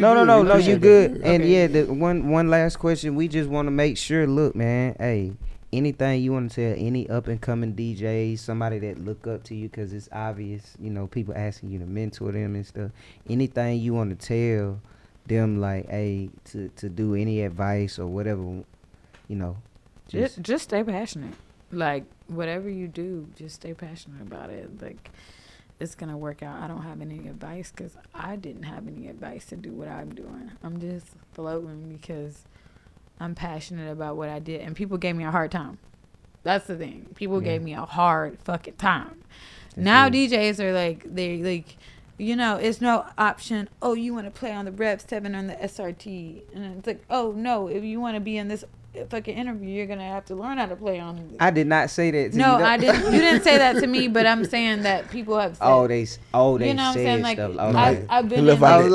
you good. And the one last question. We just want to make sure. Look, man. Hey, anything you want to tell any up and coming DJs, somebody that look up to you, because it's obvious. People asking you to mentor them and stuff. Anything you want to tell them, like, hey, to do any advice or whatever. Just stay passionate. Like whatever you do, just stay passionate about it. Like, it's going to work out. I don't have any advice because I didn't have any advice to do what I'm doing. I'm just floating because I'm passionate about what I did. And people gave me a hard time. That's the thing. People gave me a hard fucking time. Now DJs are like, it's no option. Oh, you want to play on the Rev 7 on the SRT. And it's like, oh, no, if you want to be in this fucking interview, you're gonna have to learn how to play on. I did not say that to you. No, I didn't. You didn't say that to me, but I'm saying that people have said. They you know what I'm saying? Like, stuff. I've been. He left out the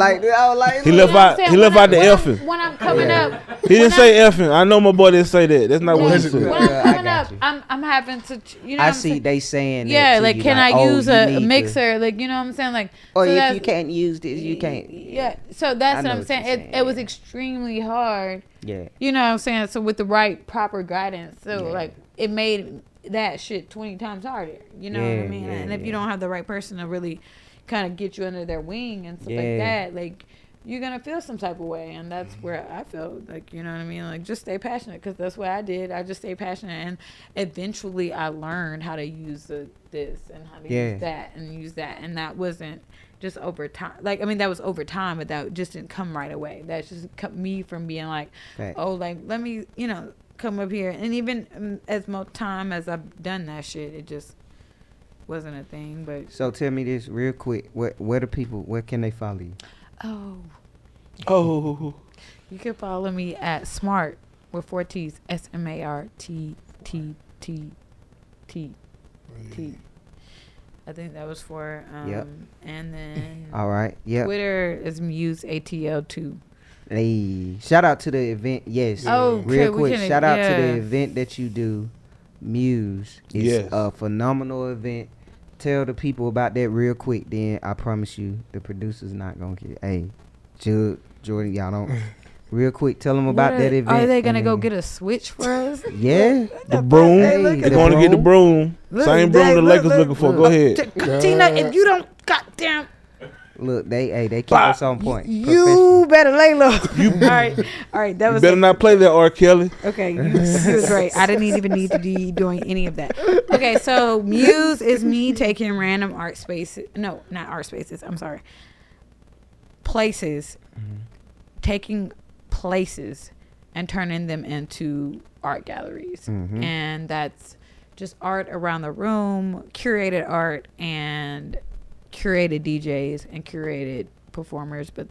effing. When I'm coming up, he didn't say effing. I know my boy didn't say that. That's not what he said. When I'm coming up, I'm having to. I see they saying. Yeah, that like you, can I use a mixer? Like you know what I'm saying? Like. Or if you can't use this, you can't. Yeah, so that's what I'm saying. It was extremely hard. Yeah. You know what I'm saying? So with the right proper guidance, like it made that shit 20 times harder. You know what I mean? And if you don't have the right person to really kind of get you under their wing and stuff like that, like you're gonna feel some type of way. And that's where I felt like, you know what I mean? Like just stay passionate, because that's what I did. I just stayed passionate, and eventually I learned how to use this and how to use that and use that. And that wasn't just over time. Like, I mean, that was over time, but that just didn't come right away. That just kept me from being like, oh, like, let me, you know, come up here. And even as much time as I've done that shit, it just wasn't a thing. But so tell me this real quick. Where can they follow you? Oh. You can follow me at Smartttt with 4 T's. SMARTTTT. I think that was for yep. And then all right. Yeah. Twitter is Muse ATL2. Hey, shout out to the event. Yes. Oh, real quick. Shout out to the event that you do, Muse. It's a phenomenal event. Tell the people about that real quick. Then I promise you, the producer's not gonna get. Hey, Jordan, y'all don't. Real quick, tell them about that event. Are they gonna go get a switch for us? Yeah, the broom. They're going to get the broom. Same broom the Lakers looking for. Go ahead, Tina. If you don't, goddamn. Look, they keep us on point. You better lay low. All right. That was. You better not play that R. Kelly. Okay, you was right. I didn't even need to be doing any of that. Okay, so Muse is me taking random art spaces. No, not art spaces. I'm sorry. Places, taking places and turning them into art galleries, and that's just art around the room, curated art and curated DJs and curated performers, but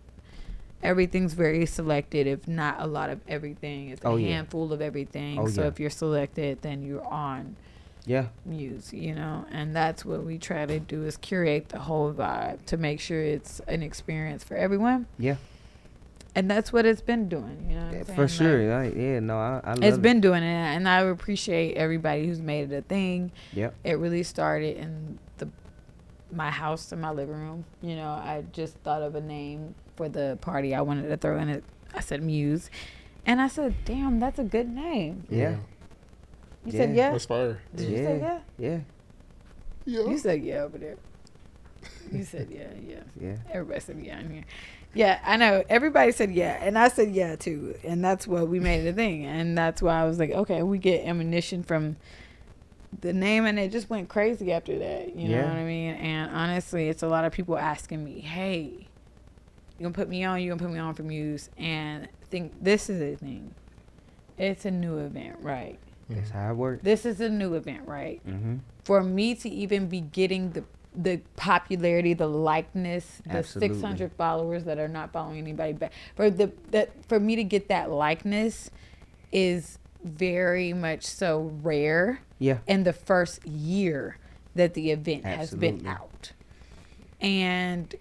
everything's very selected, if not a lot of everything. It's a handful of everything. So if you're selected, then you're on Muse, you know. And that's what we try to do, is curate the whole vibe to make sure it's an experience for everyone. And that's what it's been doing, you know what I'm saying? For sure. I love it's been doing it, and I appreciate everybody who's made it a thing. Yep. It really started in my house, in my living room. You know, I just thought of a name for the party I wanted to throw in it. I said Muse. And I said, damn, that's a good name. Yeah. You said yeah? That's fire. Did you say yeah? Yeah. You said yeah over there. You said yeah. Everybody said yeah in here. Yeah, I know. Everybody said yeah, and I said yeah too, and that's what we made it a thing, and that's why I was like, okay, we get ammunition from the name, and it just went crazy after that. You know what I mean? And honestly, it's a lot of people asking me, "Hey, you gonna put me on? You gonna put me on for Muse?" And I think this is a thing. It's a new event, right? That's how it works. This is a new event, right? For me to even be getting the popularity, the likeness, the 600 followers that are not following anybody back, for me to get that likeness is very much so rare. In the first year that the event has been out. And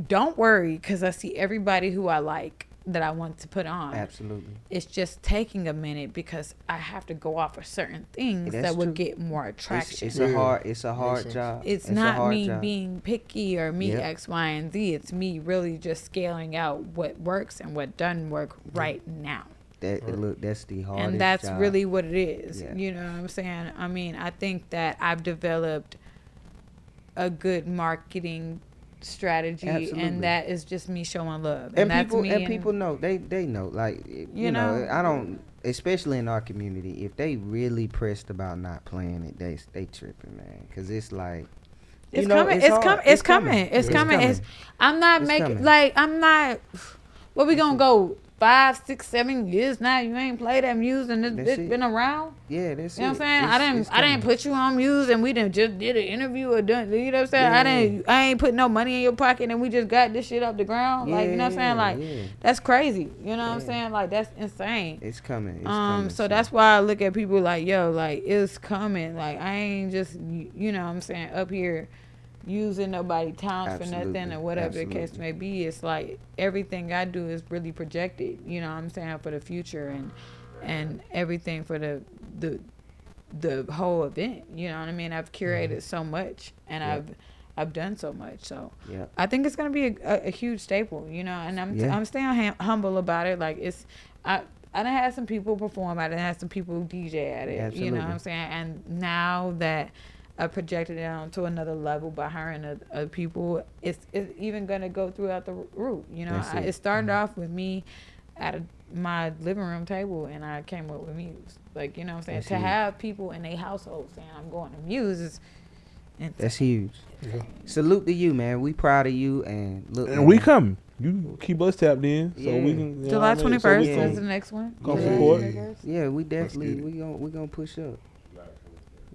don't worry, because I see everybody who I like that I want to put on. It's just taking a minute, because I have to go off of certain things that would get more attraction. It's a hard job. It's not me being picky or me X, Y, and Z. It's me really just scaling out what works and what doesn't work right now. That's the hardest and that's job. Really what it is. You know what I'm saying? I mean, I think that I've developed a good marketing strategy, and that is just me showing love. And people know. They know. Like, you know, I don't, especially in our community, if they really pressed about not playing it, they tripping, man. Because it's like, it's coming. I'm not making, like, I'm not, what we gonna go 5, 6, 7 years now? You ain't played that Muse, and it's been around. Yeah, that's it. You know what I'm saying? I didn't put you on Muse, and we done just did an interview or done. You know what I'm saying? I ain't put no money in your pocket, and we just got this shit up the ground. Like, you know what I'm saying? Like, that's crazy. You know what I'm saying? Like, that's insane. It's coming. So that's why I look at people like, yo, like, it's coming. Like, I ain't just, you know what I'm saying, up here using nobody talents for nothing or whatever the case may be. It's like everything I do is really projected, you know what I'm saying, for the future, and everything for the whole event, you know what I mean. I've curated so much, and I've done so much, so I think it's gonna be a huge staple, you know. And I'm staying humble about it. Like, it's I done had some people perform, I done had some people DJ at it. You know what I'm saying. And now that I projected it onto another level by hiring other people, it's even gonna go throughout the route. You know, it started off with me at my living room table, and I came up with Muse. Like, you know what I'm saying? To have people in their household saying I'm going to Muse That's huge. Yeah. Salute to you, man. We proud of you, and look, And man, we coming. You keep us tapped in, so Yeah. we can. You July know what I mean? 21st So we is the next one. Come July support. 21st. Yeah, we definitely get it. we gonna push up.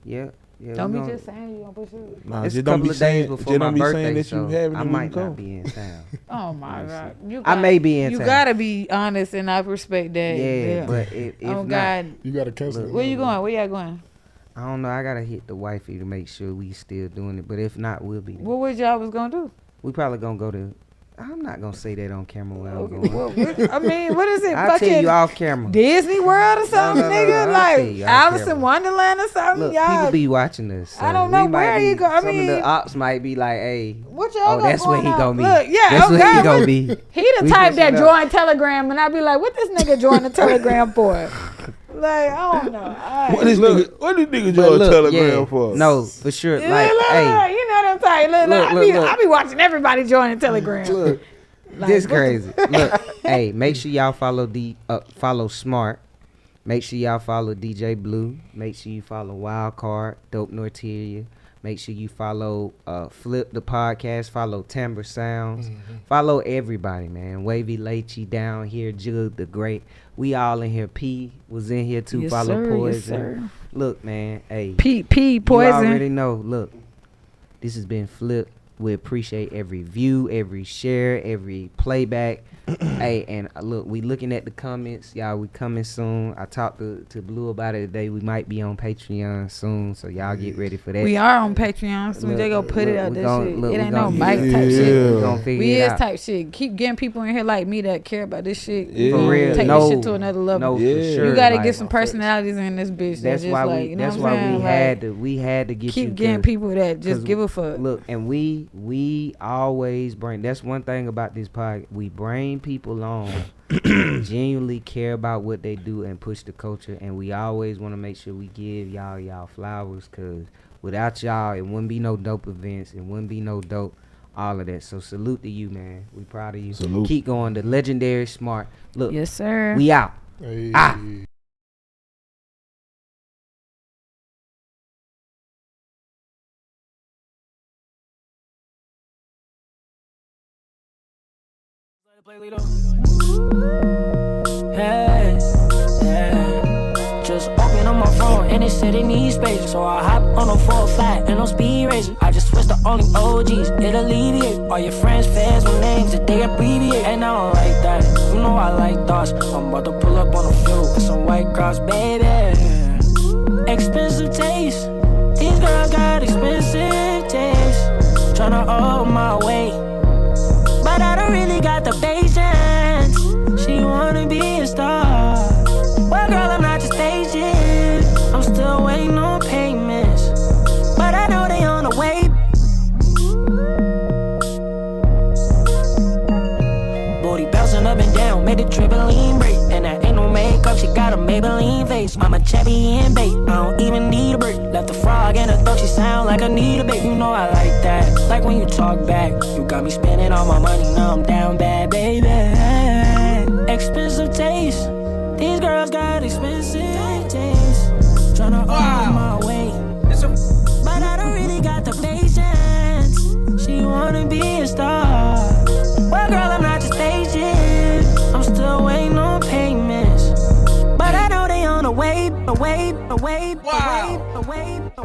Yeah. Yeah, Don't we be gonna- just saying you gonna push it. Nah, It's a just don't couple be of saying, days before just my don't be birthday, saying that so you having I it when might you come. not be in town. Oh my God! You I may be in You town. gotta be honest, and I respect that. Yeah, but if oh not, God, You gotta cancel it. where you going? Where y'all going? I don't know. I gotta hit the wifey to make sure we still doing it. But if not, we'll be. What was y'all was gonna do? We probably gonna go to. I'm not gonna say that on camera where I'm going. I mean, what is it? I'll tell you Fucking off camera. Disney World or something, no, nigga? I'll Like tell you off Alice in camera. Wonderland or something? Look, y'all. people be watching us. So I don't know we might where be, you go. I some of mean, the ops might be like, "Hey, what y'all got that's where going he on? gonna be. Look, yeah, that's oh where God, he gonna what- be." He the We type that fixing up. join Telegram, and I be like, "What this nigga join the Telegram for?" Like, I don't know. What this nigga But join look, Telegram yeah, for? No, for sure. Yeah, Like, look, hey, you know what I'm saying? Look, Look, I be watching everybody joining Telegram. look, Like, this what the- crazy. Look, hey, make sure y'all follow follow Smart. Make sure y'all follow DJ Blue. Make sure you follow Wildcard, Dope Norteria. Make sure you follow FLiP the podcast. Follow Timbre Sounds. Follow everybody, man. Wavy Leachy down here. Jug the Great. We all in here. P was in here too. Yes, Follow sir, Poison. yes, sir. Look, man. Hey, P you Poison. already know. Look, this has been FLiP. We appreciate every view, every share, every playback. Hey, and look, we looking at the comments, y'all. We coming soon. I talked to Blue about it today. We might be on Patreon soon, so y'all get ready for that. We are on Patreon. Soon as they go put it out, we that gon- shit. look, It we ain't no gon- bike type yeah. shit. We gonna figure We it is out. type shit. Keep getting people in here like me that care about this shit. Yeah. For real, Take no, this shit to another level. No, for Yeah. sure. You gotta like, get some personalities in this bitch. That's Just why like, we. you know That's what I'm why saying? we Like, had to get keep you. getting 'cause- people that just 'cause give a fuck. Look, and we always bring. That's one thing about this podcast. We bring people on, genuinely care about what they do and push the culture, and we always want to make sure we give y'all flowers. Cause without y'all, it wouldn't be no dope events. It wouldn't be no dope. All of that. So salute to you, man. We proud of you. Salute. Keep going. The legendary Smart. Look, Yes, sir. we out. Hey. Ah. Hey, yeah. Just open up my phone and it said it needs space. So I hop on a 405 and no speed racer. I just switched to only OGs, it alleviate all your friends' fans with names that they abbreviate. And I don't like that, you know I like thoughts. I'm about to pull up on the field with some white cross, baby. Expensive taste, these girls got expensive taste. Tryna hold my weight, but I don't really got the patience. She wanna be a star. Well, girl, I'm not just aging. I'm still waiting on payments, but I know they on the way. Booty bouncing up and down, made the trampoline break. And that ain't no makeup, she got a Maybelline face. I'm a champion bait, I don't even need a break. Left a frog in her throat, she sound like I need a bait. You know I like that, like when you talk back. You got me spending all my money, now I'm down bad, baby. Expensive taste, these girls got expensive taste. Tryna hold my weight, but I don't really got the patience. She wanna be a star. Well, girl, I'm not just aging. I'm still waiting on payments, but I know they on the way,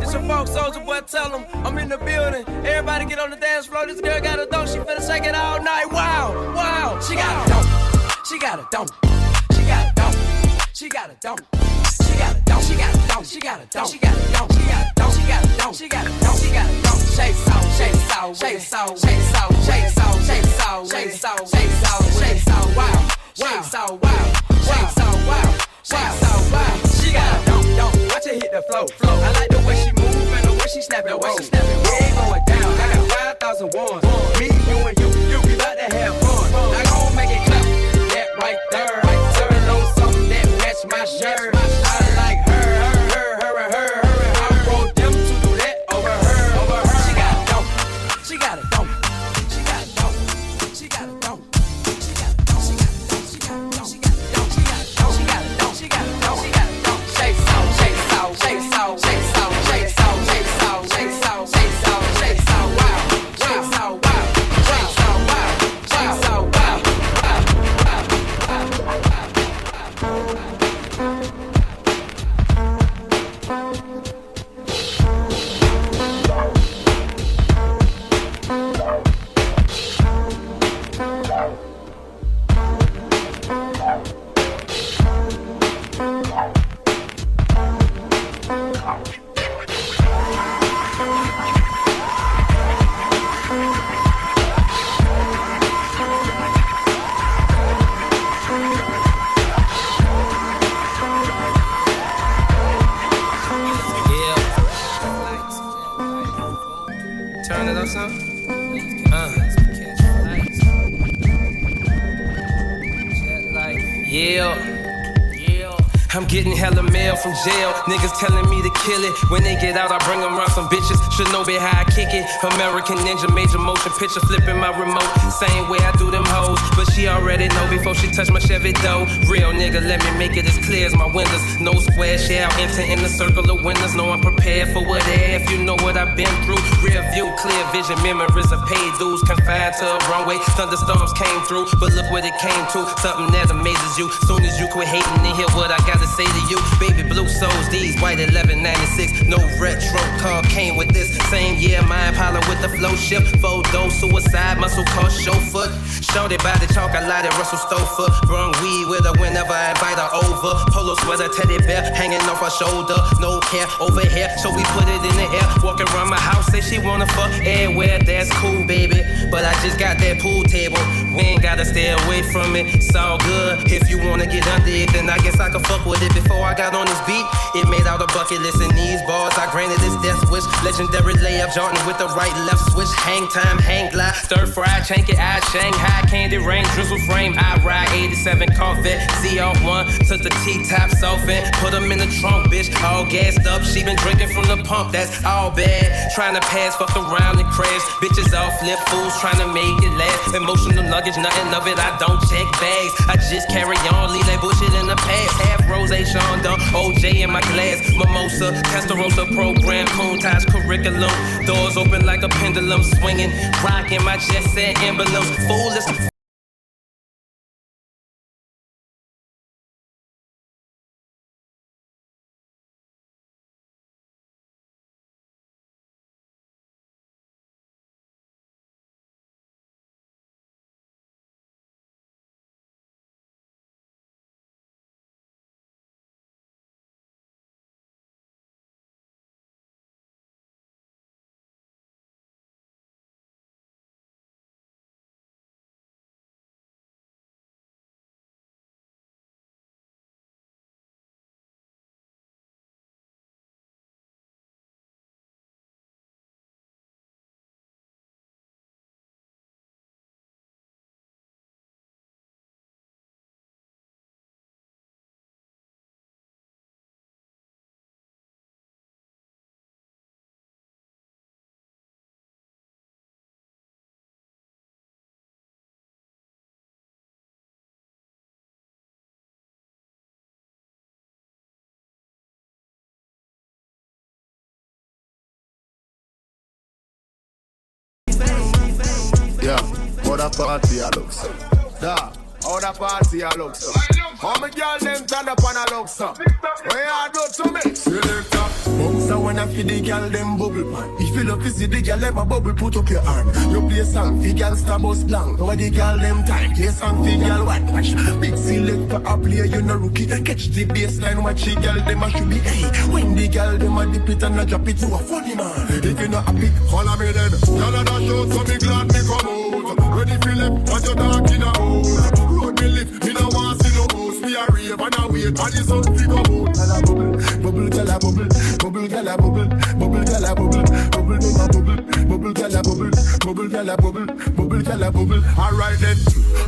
It's a folk soldier boy, tell him I'm in the building. Everybody get on the dance floor. This girl got a dope, she finna shake it all night. Wow, wow, she got a dope. She got a dope. She got a dope. She got a dope. She got a dope. She got a dope. She got a dope. She got a dope. She got a dope. She got a dope. She got a dope. She got a dope. Shake so, shake so, shake so, shake so, shake so, shake so, shake so, shake so, shake so, wow, shake so, wow, shake so, wow, shake so, wow. She got a dope, dope. Watch her hit the flow, flow. I like the way she move and the way she snap it, way she snap it. We ain't going down. I got 5,000 ones. Me, you, and you. We about to have fun. Now go make it clap. That right there. Turn on something that match my shirt. I like her. I want them to do that over her. She got a dope. She got a dope. She got a dope. She got a dope. She got a dope. She got a dope. She got a dope. She got a dope. She got a dope. She got a dope. She got a dope. She got a dope. Shake so, shake so, shake so, shake so, shake so, shake so, shake so, shake so. getting hella mail from jail. Niggas telling me to kill it. When they get out, I bring them around some bitches. Should know be how I kick it. American Ninja, major motion picture, flipping my remote. Same way I do them hoes. But she already know before she touch my Chevy dough. Real nigga, let me make it as clear as my windows. No square shell, enter in the circle of windows. Know I'm prepared for whatever. If you know what I've been through. Rear view, clear vision, memories of paid dues. Confined to a runway, thunderstorms came through. But look what it came to, something that amazes you. Soon as you quit hating and hear what I gotta say to you. Baby blue souls, these white 1196. No retro car came with this. Same year, my Impala with the flow ship. Photo, suicide, muscle car, chauffeur. Shorty by the chalk, I light it, Russell Stouffer. Brung weed with her whenever I invite her over. Polo sweater, teddy bear, hanging off her shoulder. No care over here, so we put it in the air. Walking around my house, say she wanna fuck everywhere. That's cool, baby, but I just got that pool table. We ain't gotta stay away from it, it's all good. If you wanna get under it, then I guess I could fuck with it. Before I got on this beat, it made out a bucket list. In these bars, I granted this death wish. Legendary layup, Jordan with the right left switch. Hang time, hang glide, stir fry, chank it, I Shanghai, candy rain, drizzle frame. I ride 87 Corvette, ZR1, took the T-tops off and put them in the trunk, bitch. All gassed up, she been drinking from the pump, that's all bad. Trying to pass, fuck around and crash. Bitches all flip fools, trying to make it last. Emotional luggage, nothing of it, I don't check bags. I just carry on, leave that bullshit in the past. Half rose, Sean Dunn, OJ in my glass. Mimosa, Testarossa program, Kuntage curriculum. Doors open like a pendulum, swinging, rocking my jet set emblems. Foolish. Yeah, how that party I look so. Da, how that party I look so. How my girl them stand up and I look so. What you do to me? Selector. Bounce when I feel the girl them bubble pan. If you love to see the girl them a bubble, put up your hand. You play song, the girl star bus blank. Over the girl them time, play song, the girl white watch. Big selector a play, you no rookie. Catch the baseline, watch the girl them a should be. Hey, when the girl them a dip it and a drop it, you a funny man. If you not happy, follow me then. Y'all a dash out, so me glad me come out. Ready for left, what you talking about? Road me lift, me no want see no house. Me a rave and a wait, and the sun fi come out. Bubble, gyal a bubble, bubble, gyal a bubble, bubble, gyal a bubble, bubble, gyal a bubble, bubble, gyal a bubble, bubble, gyal a bubble, bubble, gyal a bubble. Alright then,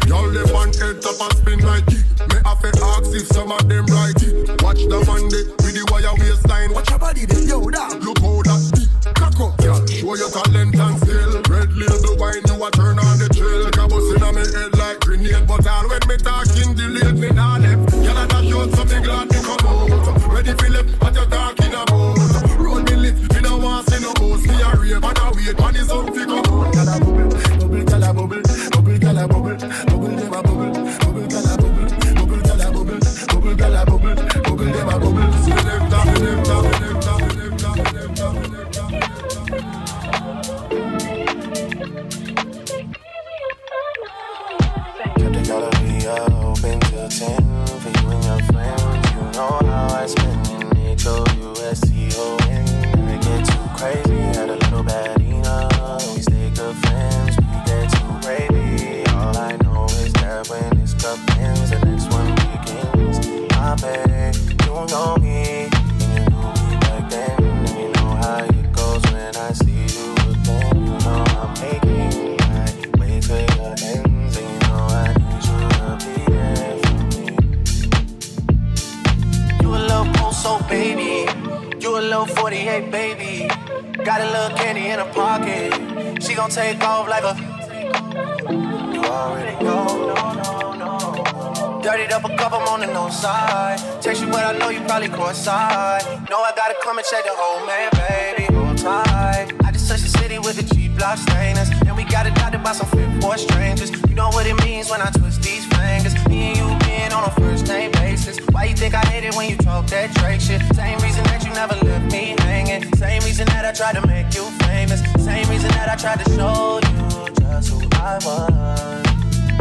y'all them on head top and spin like it. Me have to ask if some of them right it. Watch the Monday with the wire waistline. Watch your body, then yo da. Look how that deep. Cock up, y'all. Show your talent and skill. Red label wine, you a turn on the trail. Cabos inna me head like grenade, but all when me talking delayed, me nah left. Y'all a dash out, so me glad me come out. Ready for left, what you talking about? Road me lit, me no want see no host. Me a rave and a wait, man is out fi come out. Gyal a bubble, bubble, gyal a bubble, bubble, gyal a bubble, bubble dem a bubble, bubble gyal a bubble, bubble gyal a bubble, bubble gyal a bubble, bubble dem a bubble. so baby. You a little 48, baby. Got a little candy in her pocket. She gon' take off like a. You already know. Dirtied up a cup, I'm on the no side. Text you, but I know you probably coincide. Know I gotta come and check the whole man, baby. Hold tight. I just touched the city with the G-block stainers. And we got adopted by some FLiP strangers. You know what it means when I twist these fingers. Me and you being on a first name basis. Why you think I hate it when you talk that Drake shit? Same reason that you never left me hanging. Same reason that I tried to make you famous. Same reason that I tried to show you just who I was.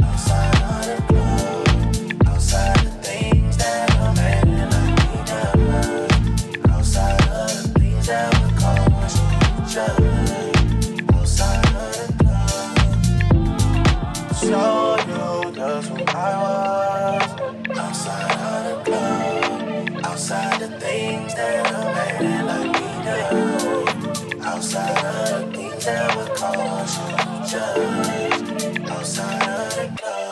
Outside of the club, outside the things that a man like me does. Outside of the things that would cause you judge. Outside of the club, show you just who I was. Outside of the club, outside the things that a man like me does. Outside of the things that would cause you judge. Outside of the club.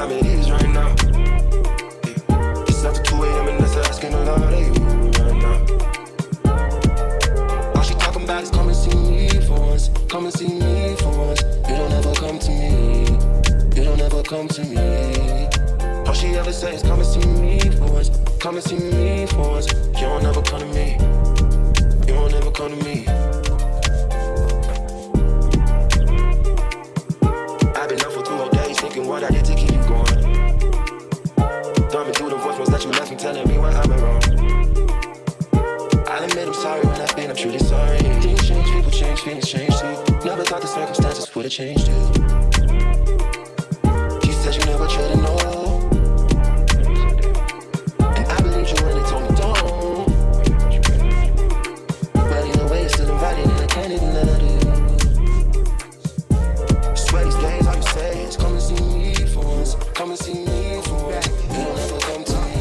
time it is right now. It's after 2 a.m. and that's asking a lot of you right now. All she talking about is come and see me for once. Come and see me for once. You don't ever come to me. You don't ever come to me. All she ever says is come and see me for once. Come and see me for once. You don't ever come to me. You don't ever come to me. I've been up for 2 whole days thinking what I did to keep you going. Thumbing through the voicemails that you left me telling me what I went wrong. I'll admit I'm sorry when I've been, I'm truly sorry. Things change, people change, feelings change too. Never thought the circumstances would have changed you. You said you never tried to know. And I believed you when they told me don't. But either way, you're still invited and I can't even let you. Swear these days, all you say is come and see me for once. Come and see me for once. You don't ever come to me.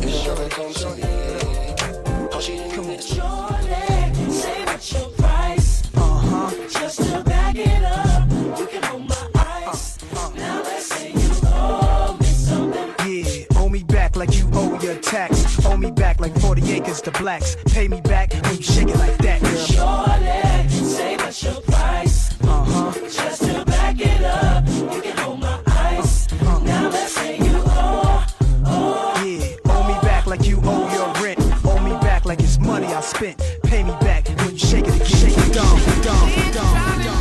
You don't ever come to me. All she didn't come with is Shorty, say what's your price? Just to back it up, you can hold my ice. Now let's say you owe me something. Yeah, owe me back like you owe your tax. Owe me back like 40 acres to blacks. Pay me back when you shake it like that, girl. Shorty, say what's your price? Just to back it up, you can hold my ice. Now let's say you owe. Yeah, owe me back like you owe your rent. Owe me back like it's money I spent. Pay me back when you shake it again. Shake it down, down, down, down.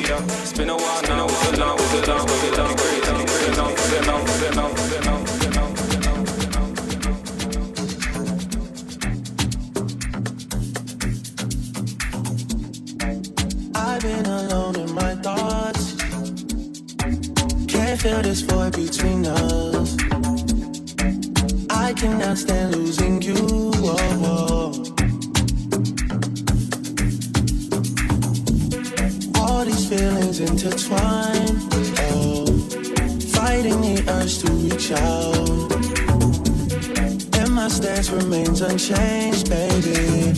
It's been a while now, was it long, crazy, I've been alone in my thoughts. Can't feel this void between us. I cannot stand losing you. Whoa, whoa. All these feelings intertwined. Oh, fighting the urge to reach out. And my stance remains unchanged, baby.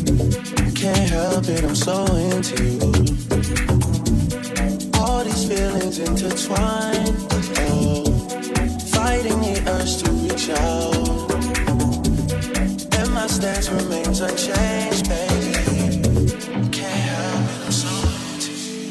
Can't help it, I'm so into you. All these feelings intertwined. Oh, fighting the urge to reach out. And my stance remains unchanged, baby. You can't help it, I'm so into you.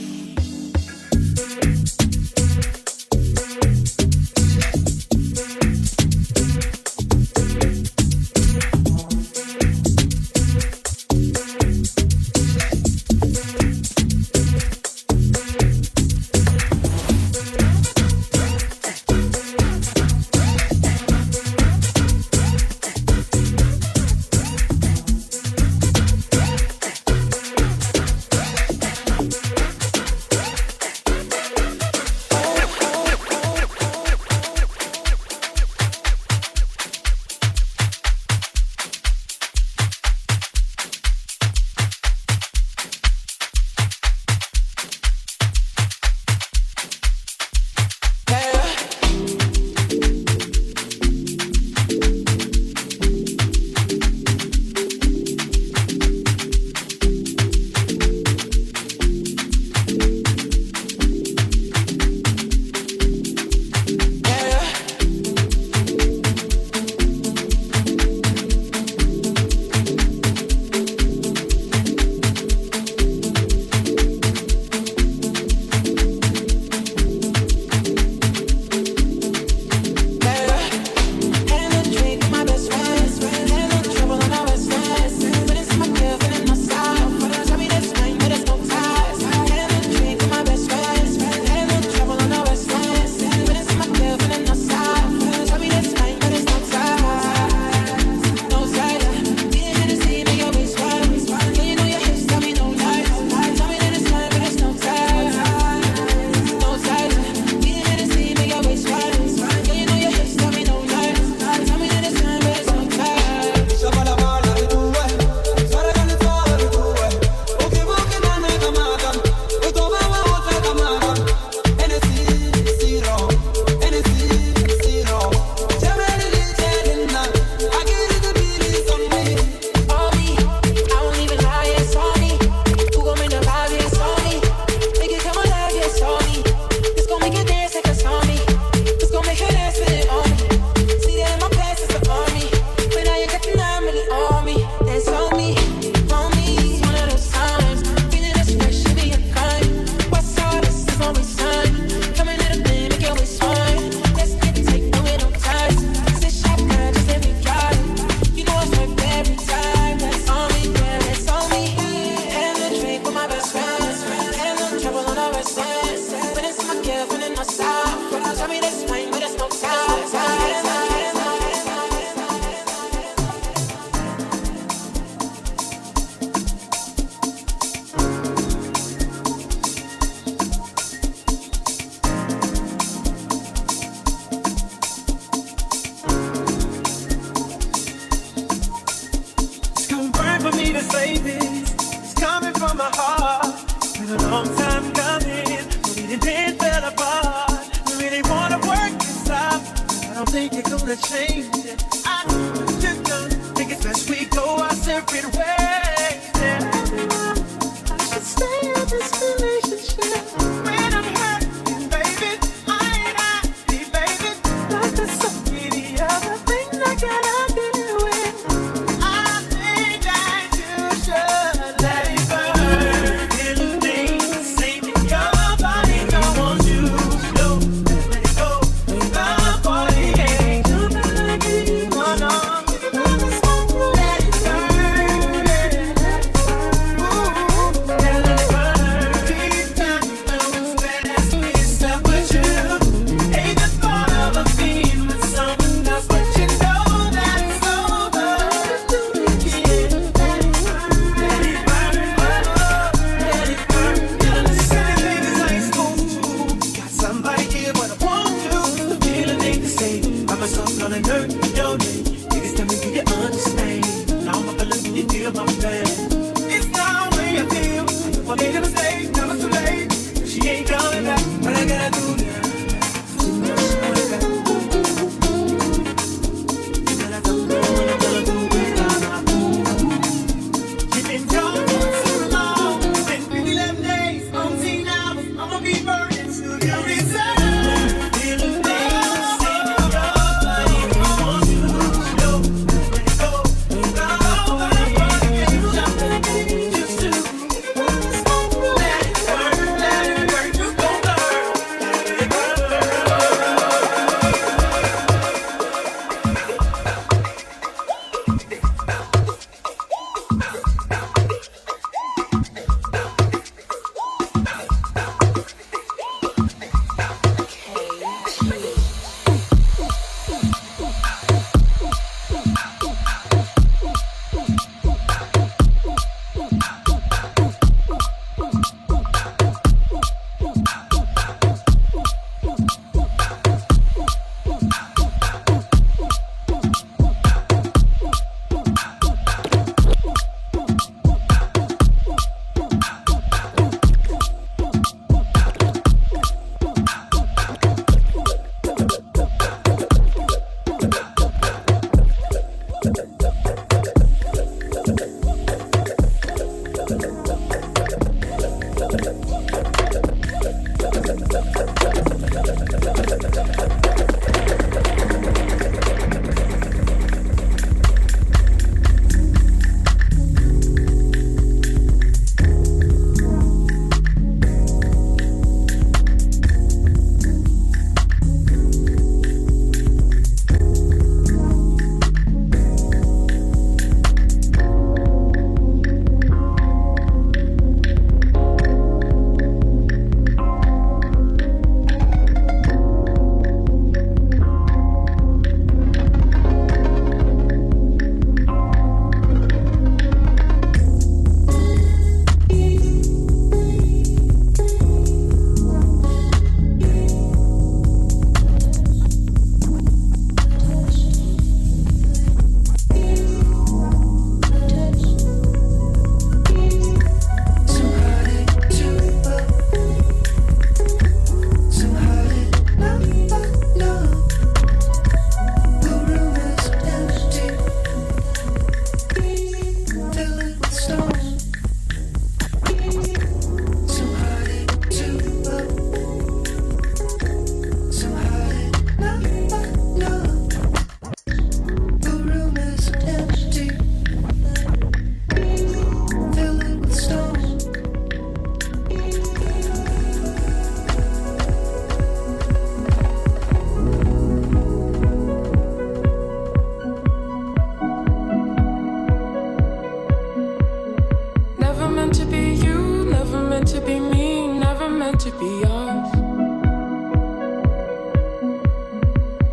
be us.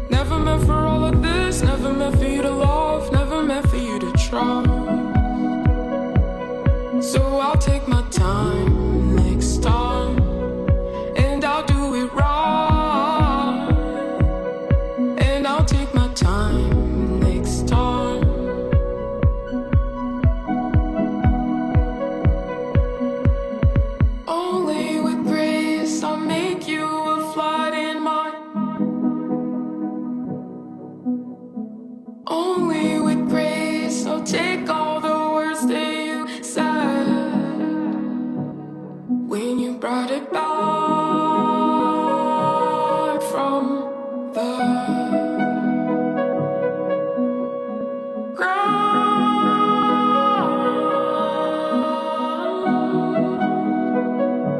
Never meant for all of this, never meant for you to love, never meant for you to trust. So I'll take my time next time, and I'll do it right. And I'll take my time next time. Only with grace I'll make you a flight in mine. Only with grace I'll take all the words that you said when you brought it back from the ground.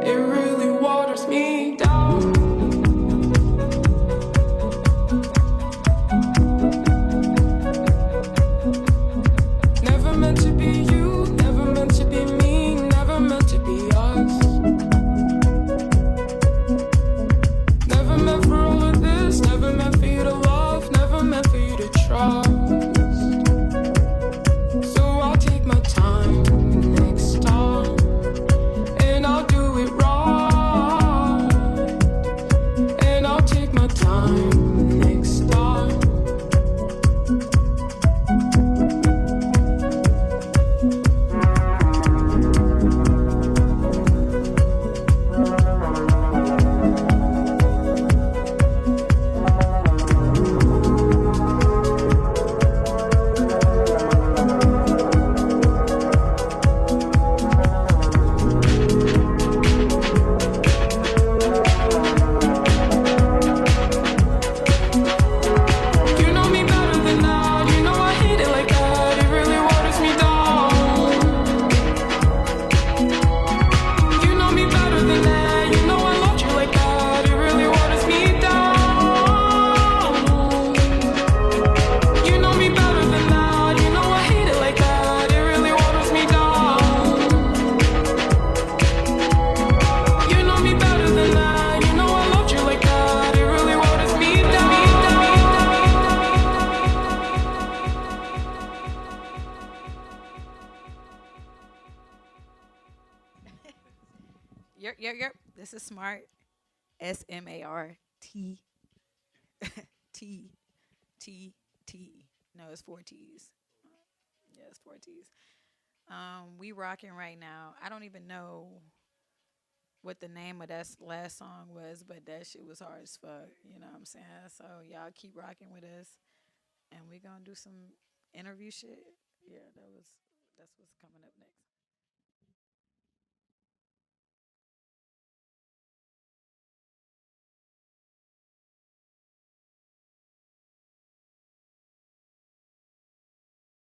It really waters me down. Never meant to be you, never meant to be me, never meant to be us. Never meant for all of this, never meant for you to love, never meant for you to trust. So I'll take my time next time, and I'll do it right. And I'll take my time next time. You know me better than that. You know I hate it like that. It really waters me down. You know me better than that. You know I loved you like that. It really waters me down. You know me better than that. You know I hate it like that. It really waters me down. You know me better than that. You know I loved you like that. It really waters me down. Yep. This is Smart. Smartt. T T. No, it's 4 T's. Yeah, it's 4 T's. We rocking right now. I don't even know what the name of that last song was, but that shit was hard as fuck. You know what I'm saying? So y'all keep rocking with us, and we gonna do some interview shit. Yeah, that's what's coming up next.